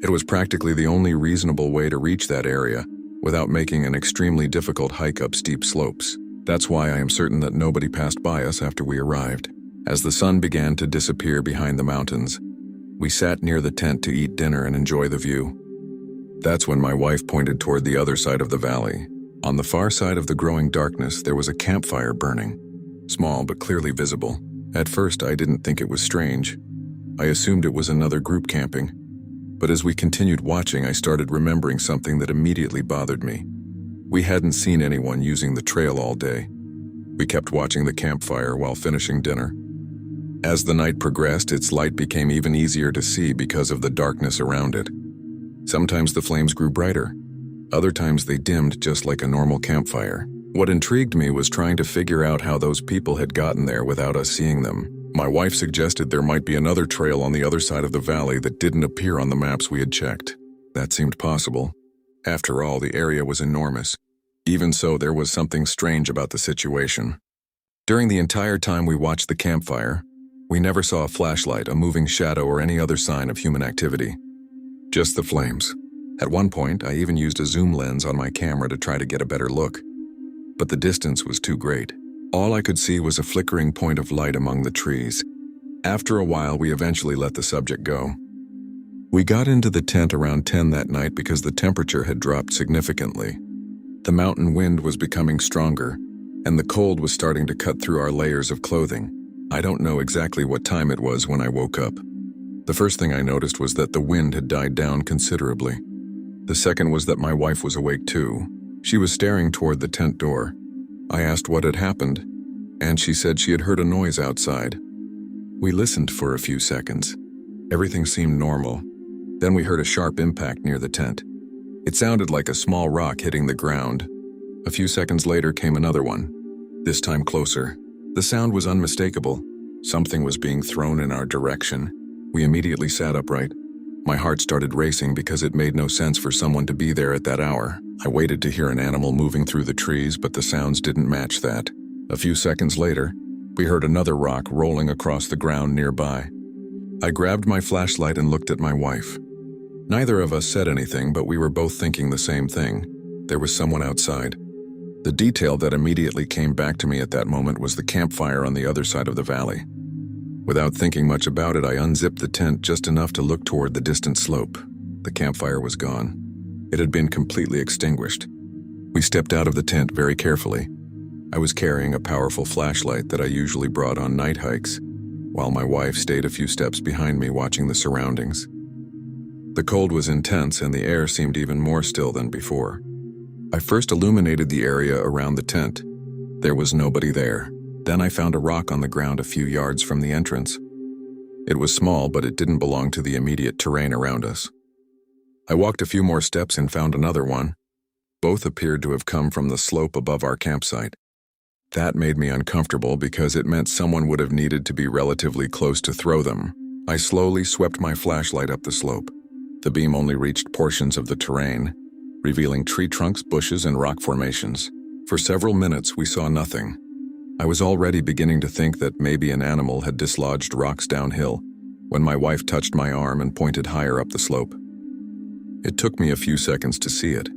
It was practically the only reasonable way to reach that area without making an extremely difficult hike up steep slopes. That's why I am certain that nobody passed by us after we arrived. As the sun began to disappear behind the mountains, we sat near the tent to eat dinner and enjoy the view. That's when my wife pointed toward the other side of the valley. On the far side of the growing darkness, there was a campfire burning, small but clearly visible. At first, I didn't think it was strange. I assumed it was another group camping. But as we continued watching, I started remembering something that immediately bothered me. We hadn't seen anyone using the trail all day. We kept watching the campfire while finishing dinner. As the night progressed, its light became even easier to see because of the darkness around it. Sometimes the flames grew brighter. Other times they dimmed just like a normal campfire. What intrigued me was trying to figure out how those people had gotten there without us seeing them. My wife suggested there might be another trail on the other side of the valley that didn't appear on the maps we had checked. That seemed possible. After all, the area was enormous. Even so, there was something strange about the situation. During the entire time we watched the campfire, we never saw a flashlight, a moving shadow, or any other sign of human activity. Just the flames. At one point, I even used a zoom lens on my camera to try to get a better look. But the distance was too great. All I could see was a flickering point of light among the trees. After a while, we eventually let the subject go. We got into the tent around 10 that night because the temperature had dropped significantly. The mountain wind was becoming stronger, and the cold was starting to cut through our layers of clothing. I don't know exactly what time it was when I woke up. The first thing I noticed was that the wind had died down considerably. The second was that my wife was awake too. She was staring toward the tent door. I asked what had happened, and she said she had heard a noise outside. We listened for a few seconds. Everything seemed normal. Then we heard a sharp impact near the tent. It sounded like a small rock hitting the ground. A few seconds later came another one, this time closer. The sound was unmistakable. Something was being thrown in our direction. We immediately sat upright. My heart started racing because it made no sense for someone to be there at that hour. I waited to hear an animal moving through the trees, but the sounds didn't match that. A few seconds later, we heard another rock rolling across the ground nearby. I grabbed my flashlight and looked at my wife. Neither of us said anything, but we were both thinking the same thing. There was someone outside. The detail that immediately came back to me at that moment was the campfire on the other side of the valley. Without thinking much about it, I unzipped the tent just enough to look toward the distant slope. The campfire was gone. It had been completely extinguished. We stepped out of the tent very carefully. I was carrying a powerful flashlight that I usually brought on night hikes, while my wife stayed a few steps behind me watching the surroundings. The cold was intense and the air seemed even more still than before. I first illuminated the area around the tent. There was nobody there. Then I found a rock on the ground a few yards from the entrance. It was small, but it didn't belong to the immediate terrain around us. I walked a few more steps and found another one. Both appeared to have come from the slope above our campsite. That made me uncomfortable because it meant someone would have needed to be relatively close to throw them. I slowly swept my flashlight up the slope. The beam only reached portions of the terrain, revealing tree trunks, bushes, and rock formations. For several minutes, we saw nothing. I was already beginning to think that maybe an animal had dislodged rocks downhill when my wife touched my arm and pointed higher up the slope. It took me a few seconds to see it.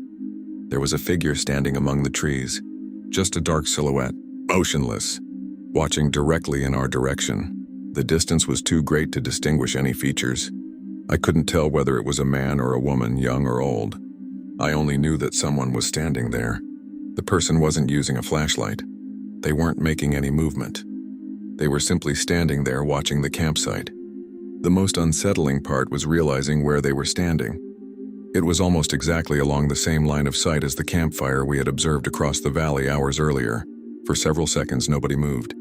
There was a figure standing among the trees, just a dark silhouette, motionless, watching directly in our direction. The distance was too great to distinguish any features. I couldn't tell whether it was a man or a woman, young or old. I only knew that someone was standing there. The person wasn't using a flashlight. They weren't making any movement. They were simply standing there watching the campsite. The most unsettling part was realizing where they were standing. It was almost exactly along the same line of sight as the campfire we had observed across the valley hours earlier. For several seconds, nobody moved.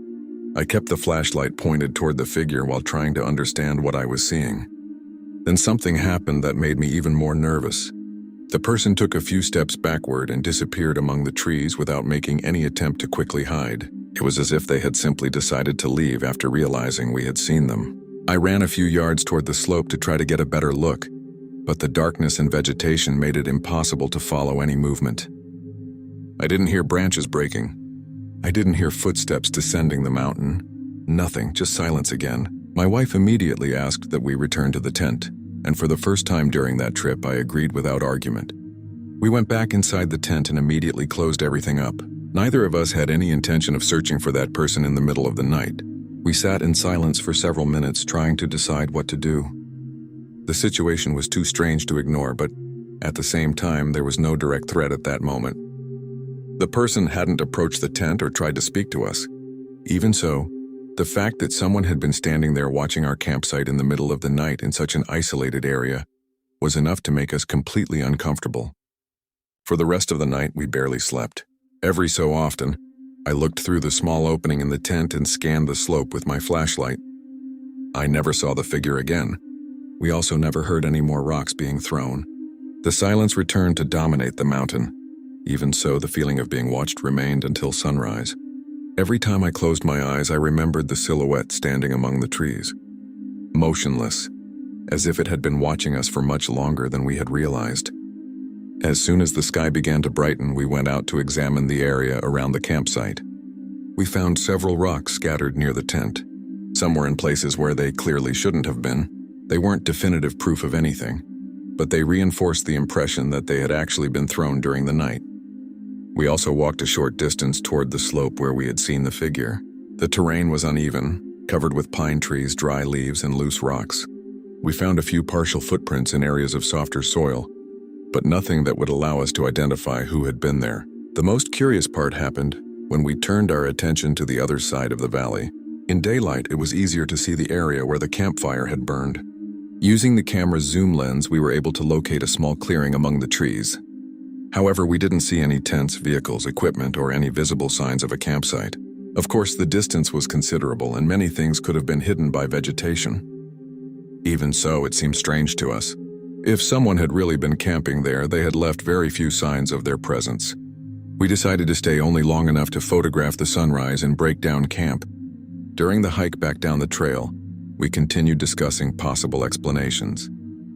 I kept the flashlight pointed toward the figure while trying to understand what I was seeing. Then something happened that made me even more nervous. The person took a few steps backward and disappeared among the trees without making any attempt to quickly hide. It was as if they had simply decided to leave after realizing we had seen them. I ran a few yards toward the slope to try to get a better look, but the darkness and vegetation made it impossible to follow any movement. I didn't hear branches breaking. I didn't hear footsteps descending the mountain. Nothing, just silence again. My wife immediately asked that we return to the tent, and for the first time during that trip, I agreed without argument. We went back inside the tent and immediately closed everything up. Neither of us had any intention of searching for that person in the middle of the night. We sat in silence for several minutes trying to decide what to do. The situation was too strange to ignore, but at the same time, there was no direct threat at that moment. The person hadn't approached the tent or tried to speak to us. Even so, the fact that someone had been standing there watching our campsite in the middle of the night in such an isolated area was enough to make us completely uncomfortable. For the rest of the night, we barely slept. Every so often, I looked through the small opening in the tent and scanned the slope with my flashlight. I never saw the figure again. We also never heard any more rocks being thrown. The silence returned to dominate the mountain. Even so, the feeling of being watched remained until sunrise. Every time I closed my eyes, I remembered the silhouette standing among the trees, motionless, as if it had been watching us for much longer than we had realized. As soon as the sky began to brighten, we went out to examine the area around the campsite. We found several rocks scattered near the tent. Some were in places where they clearly shouldn't have been. They weren't definitive proof of anything, but they reinforced the impression that they had actually been thrown during the night. We also walked a short distance toward the slope where we had seen the figure. The terrain was uneven, covered with pine trees, dry leaves, and loose rocks. We found a few partial footprints in areas of softer soil, but nothing that would allow us to identify who had been there. The most curious part happened when we turned our attention to the other side of the valley. In daylight, it was easier to see the area where the campfire had burned. Using the camera's zoom lens, we were able to locate a small clearing among the trees. However, we didn't see any tents, vehicles, equipment, or any visible signs of a campsite. Of course, the distance was considerable, and many things could have been hidden by vegetation. Even so, it seemed strange to us. If someone had really been camping there, they had left very few signs of their presence. We decided to stay only long enough to photograph the sunrise and break down camp. During the hike back down the trail, we continued discussing possible explanations.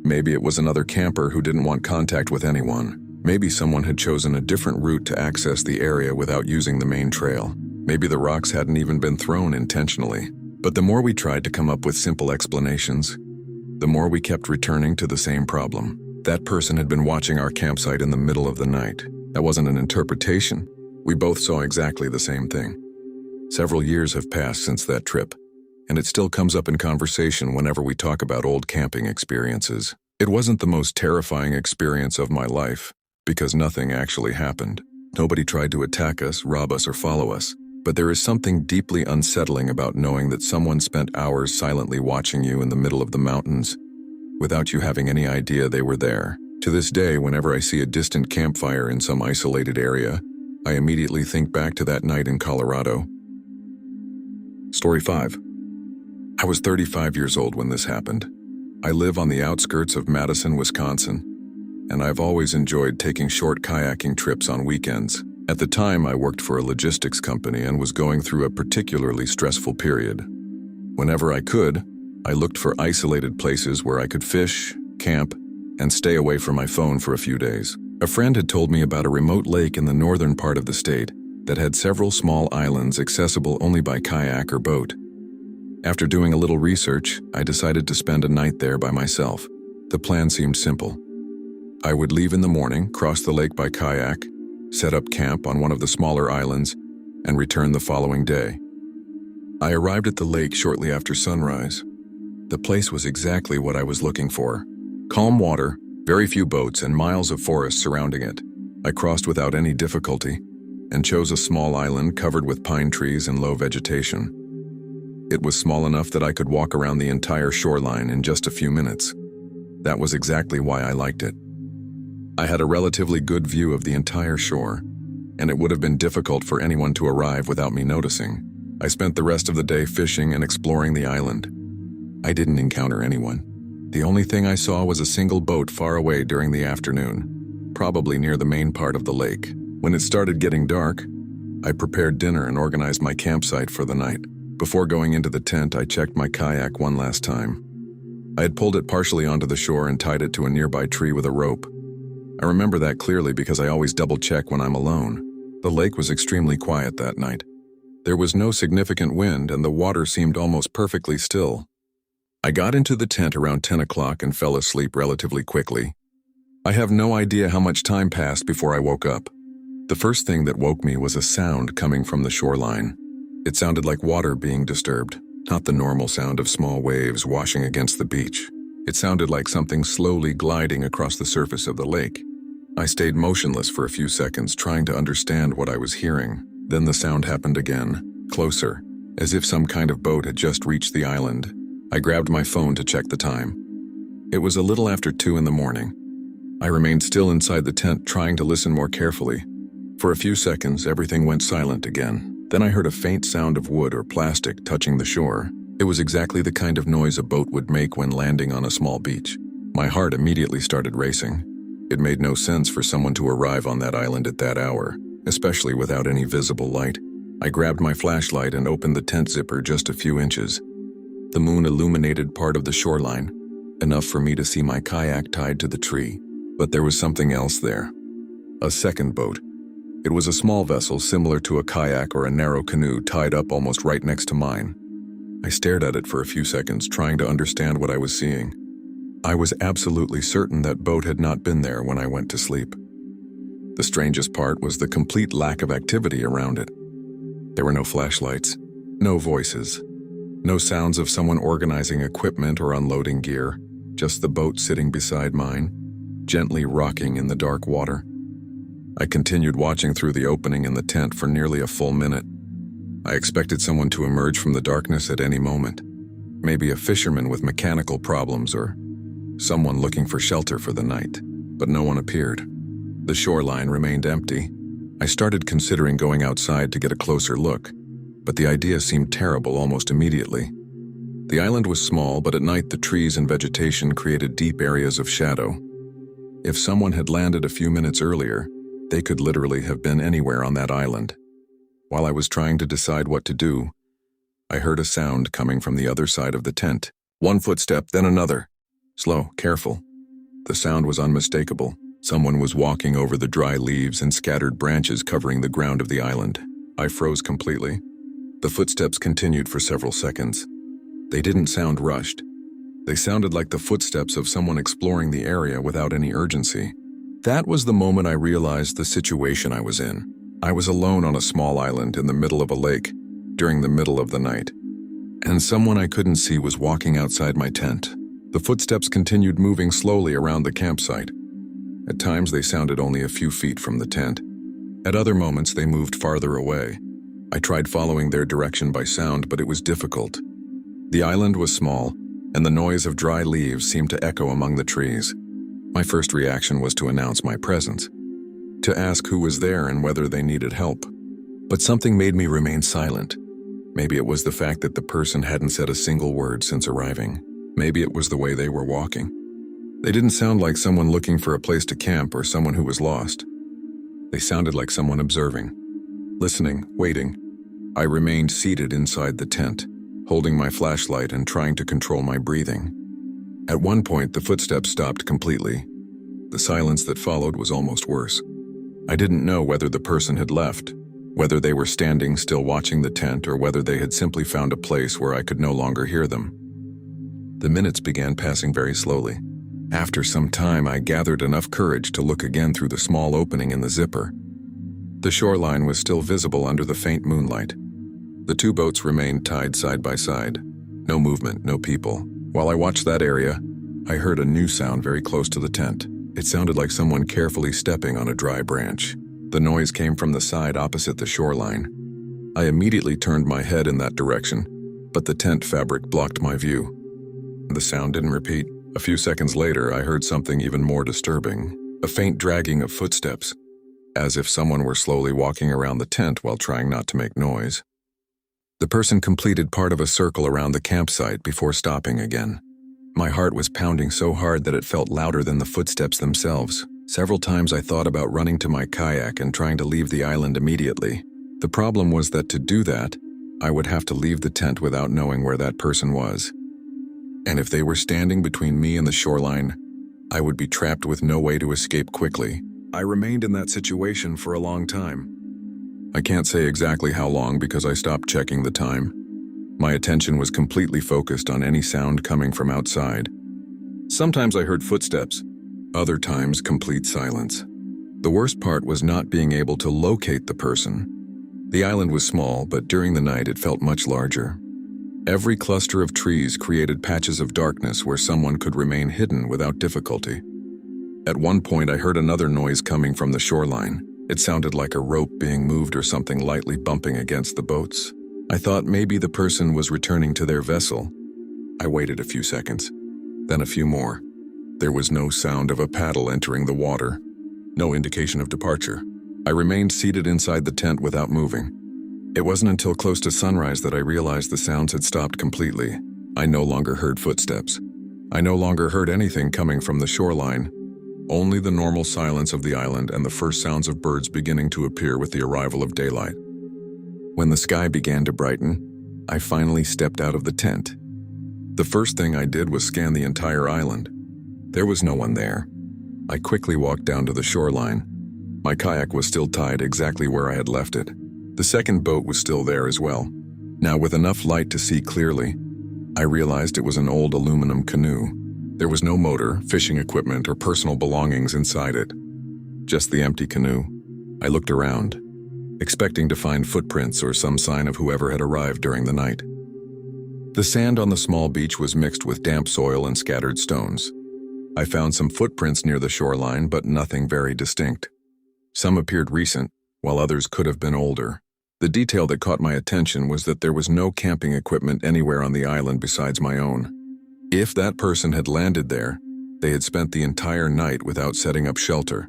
Maybe it was another camper who didn't want contact with anyone. Maybe someone had chosen a different route to access the area without using the main trail. Maybe the rocks hadn't even been thrown intentionally. But the more we tried to come up with simple explanations, the more we kept returning to the same problem. That person had been watching our campsite in the middle of the night. That wasn't an interpretation. We both saw exactly the same thing. Several years have passed since that trip, and it still comes up in conversation whenever we talk about old camping experiences. It wasn't the most terrifying experience of my life, because nothing actually happened. Nobody tried to attack us, rob us, or follow us. But there is something deeply unsettling about knowing that someone spent hours silently watching you in the middle of the mountains, without you having any idea they were there. To this day, whenever I see a distant campfire in some isolated area, I immediately think back to that night in Colorado. Story 5. I was 35 years old when this happened. I live on the outskirts of Madison, Wisconsin, and I've always enjoyed taking short kayaking trips on weekends. At the time, I worked for a logistics company and was going through a particularly stressful period. Whenever I could, I looked for isolated places where I could fish, camp, and stay away from my phone for a few days. A friend had told me about a remote lake in the northern part of the state that had several small islands accessible only by kayak or boat. After doing a little research, I decided to spend a night there by myself. The plan seemed simple. I would leave in the morning, cross the lake by kayak, set up camp on one of the smaller islands, and return the following day. I arrived at the lake shortly after sunrise. The place was exactly what I was looking for. Calm water, very few boats, and miles of forest surrounding it. I crossed without any difficulty and chose a small island covered with pine trees and low vegetation. It was small enough that I could walk around the entire shoreline in just a few minutes. That was exactly why I liked it. I had a relatively good view of the entire shore, and it would have been difficult for anyone to arrive without me noticing. I spent the rest of the day fishing and exploring the island. I didn't encounter anyone. The only thing I saw was a single boat far away during the afternoon, probably near the main part of the lake. When it started getting dark, I prepared dinner and organized my campsite for the night. Before going into the tent, I checked my kayak one last time. I had pulled it partially onto the shore and tied it to a nearby tree with a rope. I remember that clearly because I always double-check when I'm alone. The lake was extremely quiet that night. There was no significant wind and the water seemed almost perfectly still. I got into the tent around 10 o'clock and fell asleep relatively quickly. I have no idea how much time passed before I woke up. The first thing that woke me was a sound coming from the shoreline. It sounded like water being disturbed, not the normal sound of small waves washing against the beach. It sounded like something slowly gliding across the surface of the lake. I stayed motionless for a few seconds, trying to understand what I was hearing. Then the sound happened again, closer, as if some kind of boat had just reached the island. I grabbed my phone to check the time. It was a little after 2 in the morning. I remained still inside the tent, trying to listen more carefully. For a few seconds, everything went silent again. Then I heard a faint sound of wood or plastic touching the shore. It was exactly the kind of noise a boat would make when landing on a small beach. My heart immediately started racing. It made no sense for someone to arrive on that island at that hour, especially without any visible light. I grabbed my flashlight and opened the tent zipper just a few inches. The moon illuminated part of the shoreline, enough for me to see my kayak tied to the tree. But there was something else there. A second boat. It was a small vessel similar to a kayak or a narrow canoe tied up almost right next to mine. I stared at it for a few seconds, trying to understand what I was seeing. I was absolutely certain that boat had not been there when I went to sleep. The strangest part was the complete lack of activity around it. There were no flashlights, no voices, no sounds of someone organizing equipment or unloading gear, just the boat sitting beside mine, gently rocking in the dark water. I continued watching through the opening in the tent for nearly a full minute. I expected someone to emerge from the darkness at any moment. Maybe a fisherman with mechanical problems or someone looking for shelter for the night, but no one appeared. The shoreline remained empty. I started considering going outside to get a closer look, but the idea seemed terrible almost immediately. The island was small, but at night the trees and vegetation created deep areas of shadow. If someone had landed a few minutes earlier, they could literally have been anywhere on that island. While I was trying to decide what to do, I heard a sound coming from the other side of the tent. One footstep, then another. Slow, careful. The sound was unmistakable. Someone was walking over the dry leaves and scattered branches covering the ground of the island. I froze completely. The footsteps continued for several seconds. They didn't sound rushed. They sounded like the footsteps of someone exploring the area without any urgency. That was the moment I realized the situation I was in. I was alone on a small island in the middle of a lake during the middle of the night, and someone I couldn't see was walking outside my tent. The footsteps continued moving slowly around the campsite. At times they sounded only a few feet from the tent. At other moments they moved farther away. I tried following their direction by sound, but it was difficult. The island was small, and the noise of dry leaves seemed to echo among the trees. My first reaction was to announce my presence, to ask who was there and whether they needed help. But something made me remain silent. Maybe it was the fact that the person hadn't said a single word since arriving. Maybe it was the way they were walking. They didn't sound like someone looking for a place to camp or someone who was lost. They sounded like someone observing, listening, waiting. I remained seated inside the tent, holding my flashlight and trying to control my breathing. At one point, the footsteps stopped completely. The silence that followed was almost worse. I didn't know whether the person had left, whether they were standing still watching the tent, or whether they had simply found a place where I could no longer hear them. The minutes began passing very slowly. After some time, I gathered enough courage to look again through the small opening in the zipper. The shoreline was still visible under the faint moonlight. The two boats remained tied side by side. No movement, no people. While I watched that area, I heard a new sound very close to the tent. It sounded like someone carefully stepping on a dry branch. The noise came from the side opposite the shoreline. I immediately turned my head in that direction, but the tent fabric blocked my view. The sound didn't repeat. A few seconds later, I heard something even more disturbing, a faint dragging of footsteps, as if someone were slowly walking around the tent while trying not to make noise. The person completed part of a circle around the campsite before stopping again. My heart was pounding so hard that it felt louder than the footsteps themselves. Several times I thought about running to my kayak and trying to leave the island immediately. The problem was that to do that, I would have to leave the tent without knowing where that person was. And if they were standing between me and the shoreline, I would be trapped with no way to escape quickly. I remained in that situation for a long time. I can't say exactly how long because I stopped checking the time. My attention was completely focused on any sound coming from outside. Sometimes I heard footsteps, other times complete silence. The worst part was not being able to locate the person. The island was small, but during the night it felt much larger. Every cluster of trees created patches of darkness where someone could remain hidden without difficulty. At one point, I heard another noise coming from the shoreline. It sounded like a rope being moved or something lightly bumping against the boats. I thought maybe the person was returning to their vessel. I waited a few seconds, then a few more. There was no sound of a paddle entering the water, no indication of departure. I remained seated inside the tent without moving. It wasn't until close to sunrise that I realized the sounds had stopped completely. I no longer heard footsteps. I no longer heard anything coming from the shoreline, only the normal silence of the island and the first sounds of birds beginning to appear with the arrival of daylight. When the sky began to brighten, I finally stepped out of the tent. The first thing I did was scan the entire island. There was no one there. I quickly walked down to the shoreline. My kayak was still tied exactly where I had left it. The second boat was still there as well. Now, with enough light to see clearly, I realized it was an old aluminum canoe. There was no motor, fishing equipment, or personal belongings inside it. Just the empty canoe. I looked around, expecting to find footprints or some sign of whoever had arrived during the night. The sand on the small beach was mixed with damp soil and scattered stones. I found some footprints near the shoreline, but nothing very distinct. Some appeared recent, while others could have been older. The detail that caught my attention was that there was no camping equipment anywhere on the island besides my own. If that person had landed there, they had spent the entire night without setting up shelter,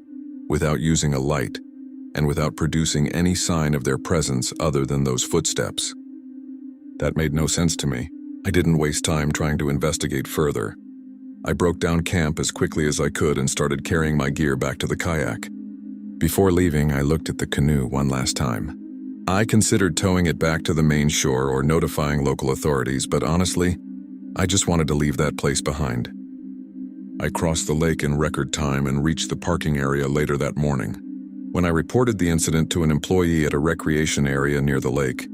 without using a light, and without producing any sign of their presence other than those footsteps. That made no sense to me. I didn't waste time trying to investigate further. I broke down camp as quickly as I could and started carrying my gear back to the kayak. Before leaving, I looked at the canoe one last time. I considered towing it back to the main shore or notifying local authorities, but honestly, I just wanted to leave that place behind. I crossed the lake in record time and reached the parking area later that morning. When I reported the incident to an employee at a recreation area near the lake,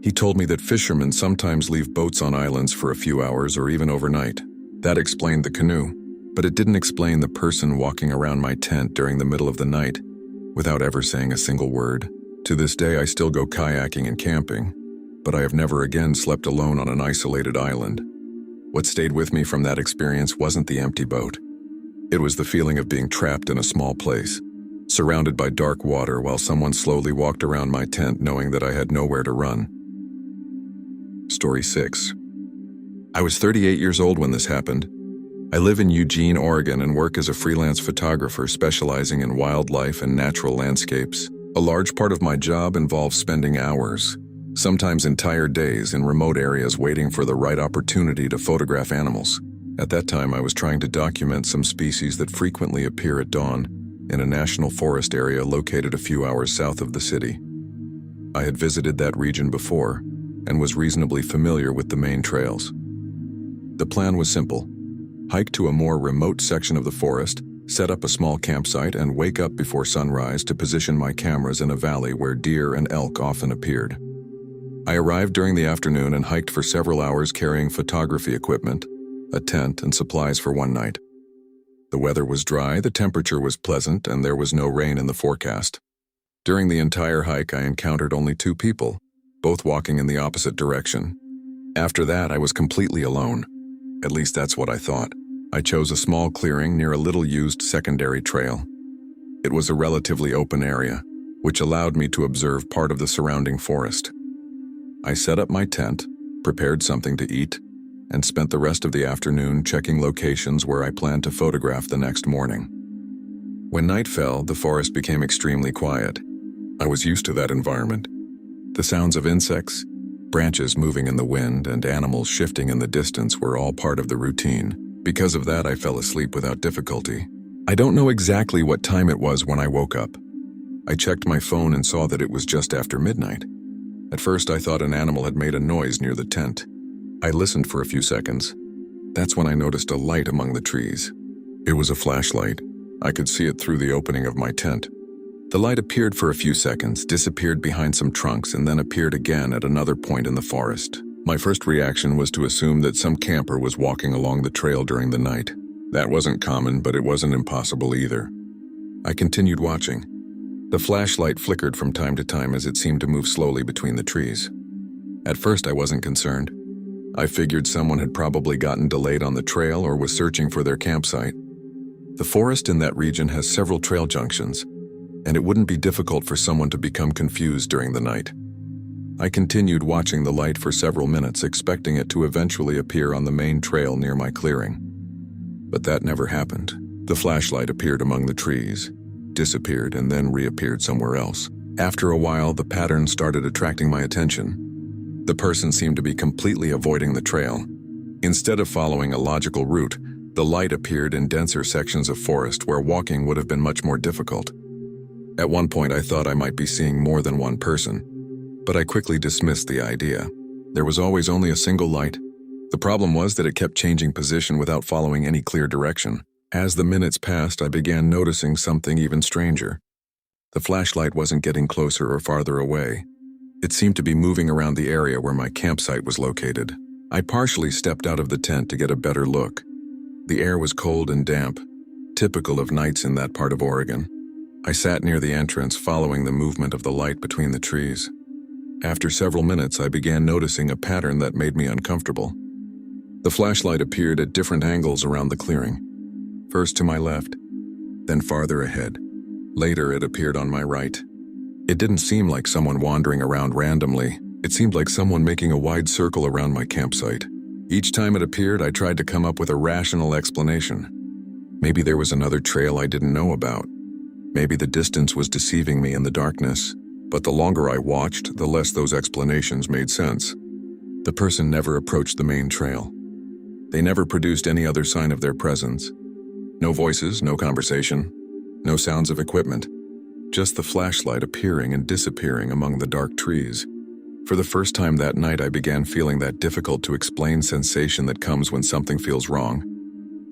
he told me that fishermen sometimes leave boats on islands for a few hours or even overnight. That explained the canoe, but it didn't explain the person walking around my tent during the middle of the night without ever saying a single word. To this day, I still go kayaking and camping, but I have never again slept alone on an isolated island. What stayed with me from that experience wasn't the empty boat. It was the feeling of being trapped in a small place, surrounded by dark water while someone slowly walked around my tent knowing that I had nowhere to run. Story 6. I was 38 years old when this happened. I live in Eugene, Oregon, and work as a freelance photographer specializing in wildlife and natural landscapes. A large part of my job involves spending hours, sometimes entire days, in remote areas waiting for the right opportunity to photograph animals. At that time, I was trying to document some species that frequently appear at dawn in a national forest area located a few hours south of the city. I had visited that region before and was reasonably familiar with the main trails. The plan was simple: hike to a more remote section of the forest, set up a small campsite, and wake up before sunrise to position my cameras in a valley where deer and elk often appeared. I arrived during the afternoon and hiked for several hours carrying photography equipment, a tent, and supplies for one night. The weather was dry, the temperature was pleasant, and there was no rain in the forecast. During the entire hike, I encountered only 2 people, both walking in the opposite direction. After that, I was completely alone. At least that's what I thought. I chose a small clearing near a little-used secondary trail. It was a relatively open area, which allowed me to observe part of the surrounding forest. I set up my tent, prepared something to eat, and spent the rest of the afternoon checking locations where I planned to photograph the next morning. When night fell, the forest became extremely quiet. I was used to that environment. The sounds of insects, branches moving in the wind, and animals shifting in the distance were all part of the routine. Because of that, I fell asleep without difficulty. I don't know exactly what time it was when I woke up. I checked my phone and saw that it was just after midnight. At first, I thought an animal had made a noise near the tent. I listened for a few seconds. That's when I noticed a light among the trees. It was a flashlight. I could see it through the opening of my tent. The light appeared for a few seconds, disappeared behind some trunks, and then appeared again at another point in the forest. My first reaction was to assume that some camper was walking along the trail during the night. That wasn't common, but it wasn't impossible either. I continued watching. The flashlight flickered from time to time as it seemed to move slowly between the trees. At first, I wasn't concerned. I figured someone had probably gotten delayed on the trail or was searching for their campsite. The forest in that region has several trail junctions, and it wouldn't be difficult for someone to become confused during the night. I continued watching the light for several minutes, expecting it to eventually appear on the main trail near my clearing. But that never happened. The flashlight appeared among the trees, disappeared, and then reappeared somewhere else. After a while, the pattern started attracting my attention. The person seemed to be completely avoiding the trail. Instead of following a logical route, the light appeared in denser sections of forest where walking would have been much more difficult. At one point, I thought I might be seeing more than one person, but I quickly dismissed the idea. There was always only a single light. The problem was that it kept changing position without following any clear direction. As the minutes passed, I began noticing something even stranger. The flashlight wasn't getting closer or farther away. It seemed to be moving around the area where my campsite was located. I partially stepped out of the tent to get a better look. The air was cold and damp, typical of nights in that part of Oregon. I sat near the entrance, following the movement of the light between the trees. After several minutes, I began noticing a pattern that made me uncomfortable. The flashlight appeared at different angles around the clearing. First to my left, then farther ahead. Later, it appeared on my right. It didn't seem like someone wandering around randomly. It seemed like someone making a wide circle around my campsite. Each time it appeared, I tried to come up with a rational explanation. Maybe there was another trail I didn't know about. Maybe the distance was deceiving me in the darkness. But the longer I watched, the less those explanations made sense. The person never approached the main trail. They never produced any other sign of their presence. No voices, no conversation, no sounds of equipment. Just the flashlight appearing and disappearing among the dark trees. For the first time that night, I began feeling that difficult-to-explain sensation that comes when something feels wrong.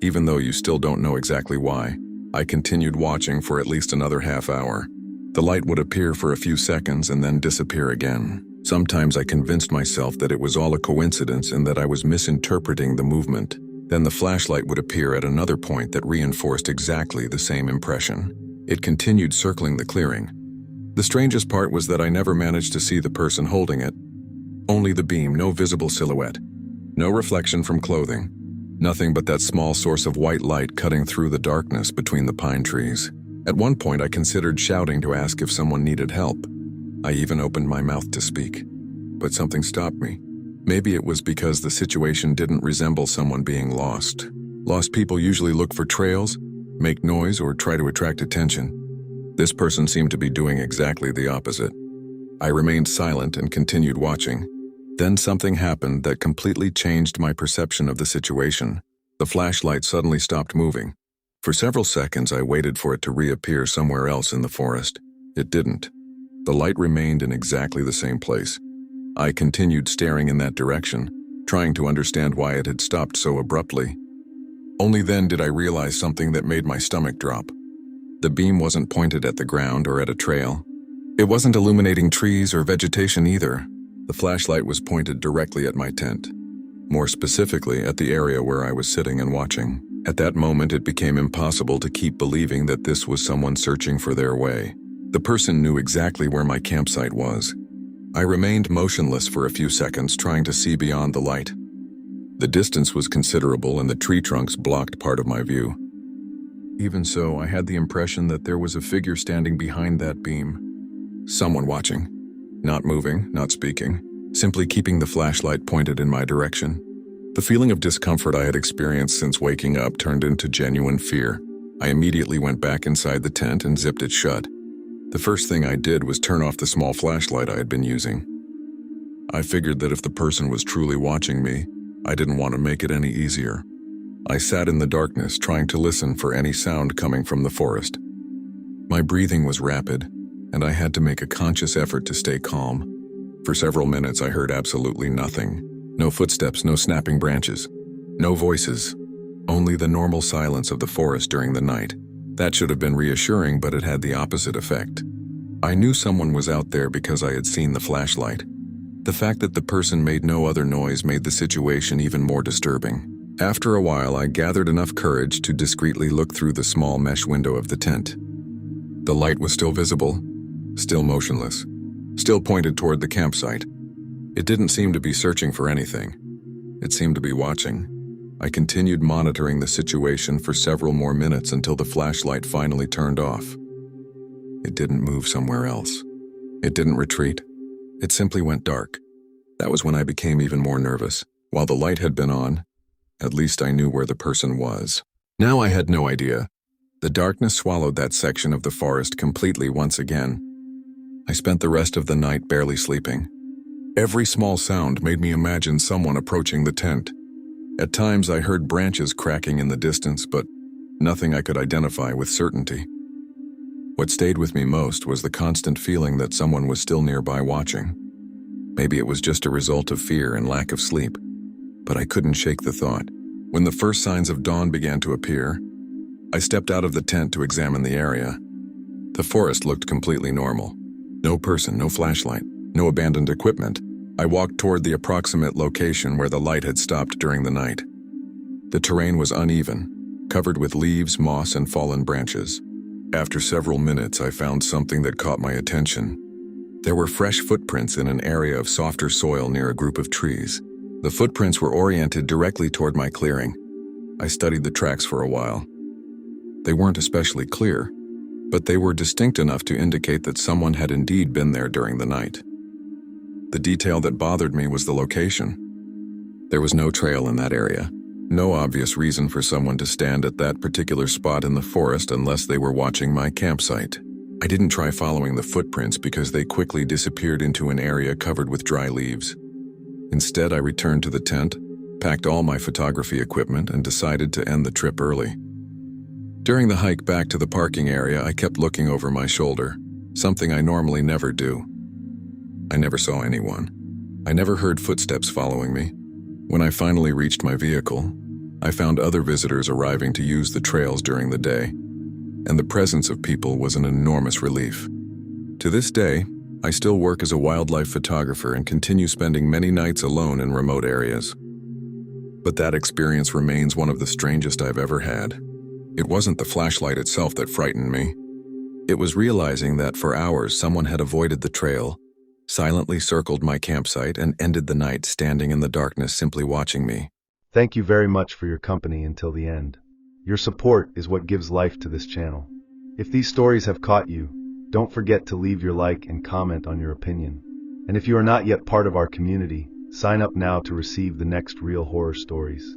Even though you still don't know exactly why, I continued watching for at least another half hour. The light would appear for a few seconds and then disappear again. Sometimes I convinced myself that it was all a coincidence and that I was misinterpreting the movement. Then the flashlight would appear at another point that reinforced exactly the same impression. It continued circling the clearing. The strangest part was that I never managed to see the person holding it. Only the beam, no visible silhouette. No reflection from clothing. Nothing but that small source of white light cutting through the darkness between the pine trees. At one point, I considered shouting to ask if someone needed help. I even opened my mouth to speak. But something stopped me. Maybe it was because the situation didn't resemble someone being lost. Lost people usually look for trails, make noise, or try to attract attention. This person seemed to be doing exactly the opposite. I remained silent and continued watching. Then something happened that completely changed my perception of the situation. The flashlight suddenly stopped moving. For several seconds, I waited for it to reappear somewhere else in the forest. It didn't. The light remained in exactly the same place. I continued staring in that direction, trying to understand why it had stopped so abruptly. Only then did I realize something that made my stomach drop. The beam wasn't pointed at the ground or at a trail. It wasn't illuminating trees or vegetation either. The flashlight was pointed directly at my tent, more specifically at the area where I was sitting and watching. At that moment, it became impossible to keep believing that this was someone searching for their way. The person knew exactly where my campsite was. I remained motionless for a few seconds, trying to see beyond the light. The distance was considerable and the tree trunks blocked part of my view. Even so, I had the impression that there was a figure standing behind that beam. Someone watching. Not moving, not speaking, simply keeping the flashlight pointed in my direction. The feeling of discomfort I had experienced since waking up turned into genuine fear. I immediately went back inside the tent and zipped it shut. The first thing I did was turn off the small flashlight I had been using. I figured that if the person was truly watching me, I didn't want to make it any easier. I sat in the darkness, trying to listen for any sound coming from the forest. My breathing was rapid, and I had to make a conscious effort to stay calm. For several minutes, I heard absolutely nothing. No footsteps, no snapping branches, no voices, only the normal silence of the forest during the night. That should have been reassuring, but it had the opposite effect. I knew someone was out there because I had seen the flashlight. The fact that the person made no other noise made the situation even more disturbing. After a while, I gathered enough courage to discreetly look through the small mesh window of the tent. The light was still visible, still motionless, still pointed toward the campsite. It didn't seem to be searching for anything. It seemed to be watching. I continued monitoring the situation for several more minutes until the flashlight finally turned off. It didn't move somewhere else. It didn't retreat. It simply went dark. That was when I became even more nervous. While the light had been on, at least I knew where the person was. Now I had no idea. The darkness swallowed that section of the forest completely once again. I spent the rest of the night barely sleeping. Every small sound made me imagine someone approaching the tent. At times I heard branches cracking in the distance, but nothing I could identify with certainty. What stayed with me most was the constant feeling that someone was still nearby watching. Maybe it was just a result of fear and lack of sleep, but I couldn't shake the thought. When the first signs of dawn began to appear, I stepped out of the tent to examine the area. The forest looked completely normal. No person, no flashlight, no abandoned equipment. I walked toward the approximate location where the light had stopped during the night. The terrain was uneven, covered with leaves, moss, and fallen branches. After several minutes, I found something that caught my attention. There were fresh footprints in an area of softer soil near a group of trees. The footprints were oriented directly toward my clearing. I studied the tracks for a while. They weren't especially clear, but they were distinct enough to indicate that someone had indeed been there during the night. The detail that bothered me was the location. There was no trail in that area, no obvious reason for someone to stand at that particular spot in the forest unless they were watching my campsite. I didn't try following the footprints because they quickly disappeared into an area covered with dry leaves. Instead, I returned to the tent, packed all my photography equipment, and decided to end the trip early. During the hike back to the parking area, I kept looking over my shoulder, something I normally never do. I never saw anyone. I never heard footsteps following me. When I finally reached my vehicle, I found other visitors arriving to use the trails during the day, and the presence of people was an enormous relief. To this day, I still work as a wildlife photographer and continue spending many nights alone in remote areas. But that experience remains one of the strangest I've ever had. It wasn't the flashlight itself that frightened me. It was realizing that for hours someone had avoided the trail, silently circled my campsite, and ended the night standing in the darkness simply watching me. Thank you very much for your company until the end. Your support is what gives life to this channel. If these stories have caught you, don't forget to leave your like and comment on your opinion. And if you are not yet part of our community, sign up now to receive the next real horror stories.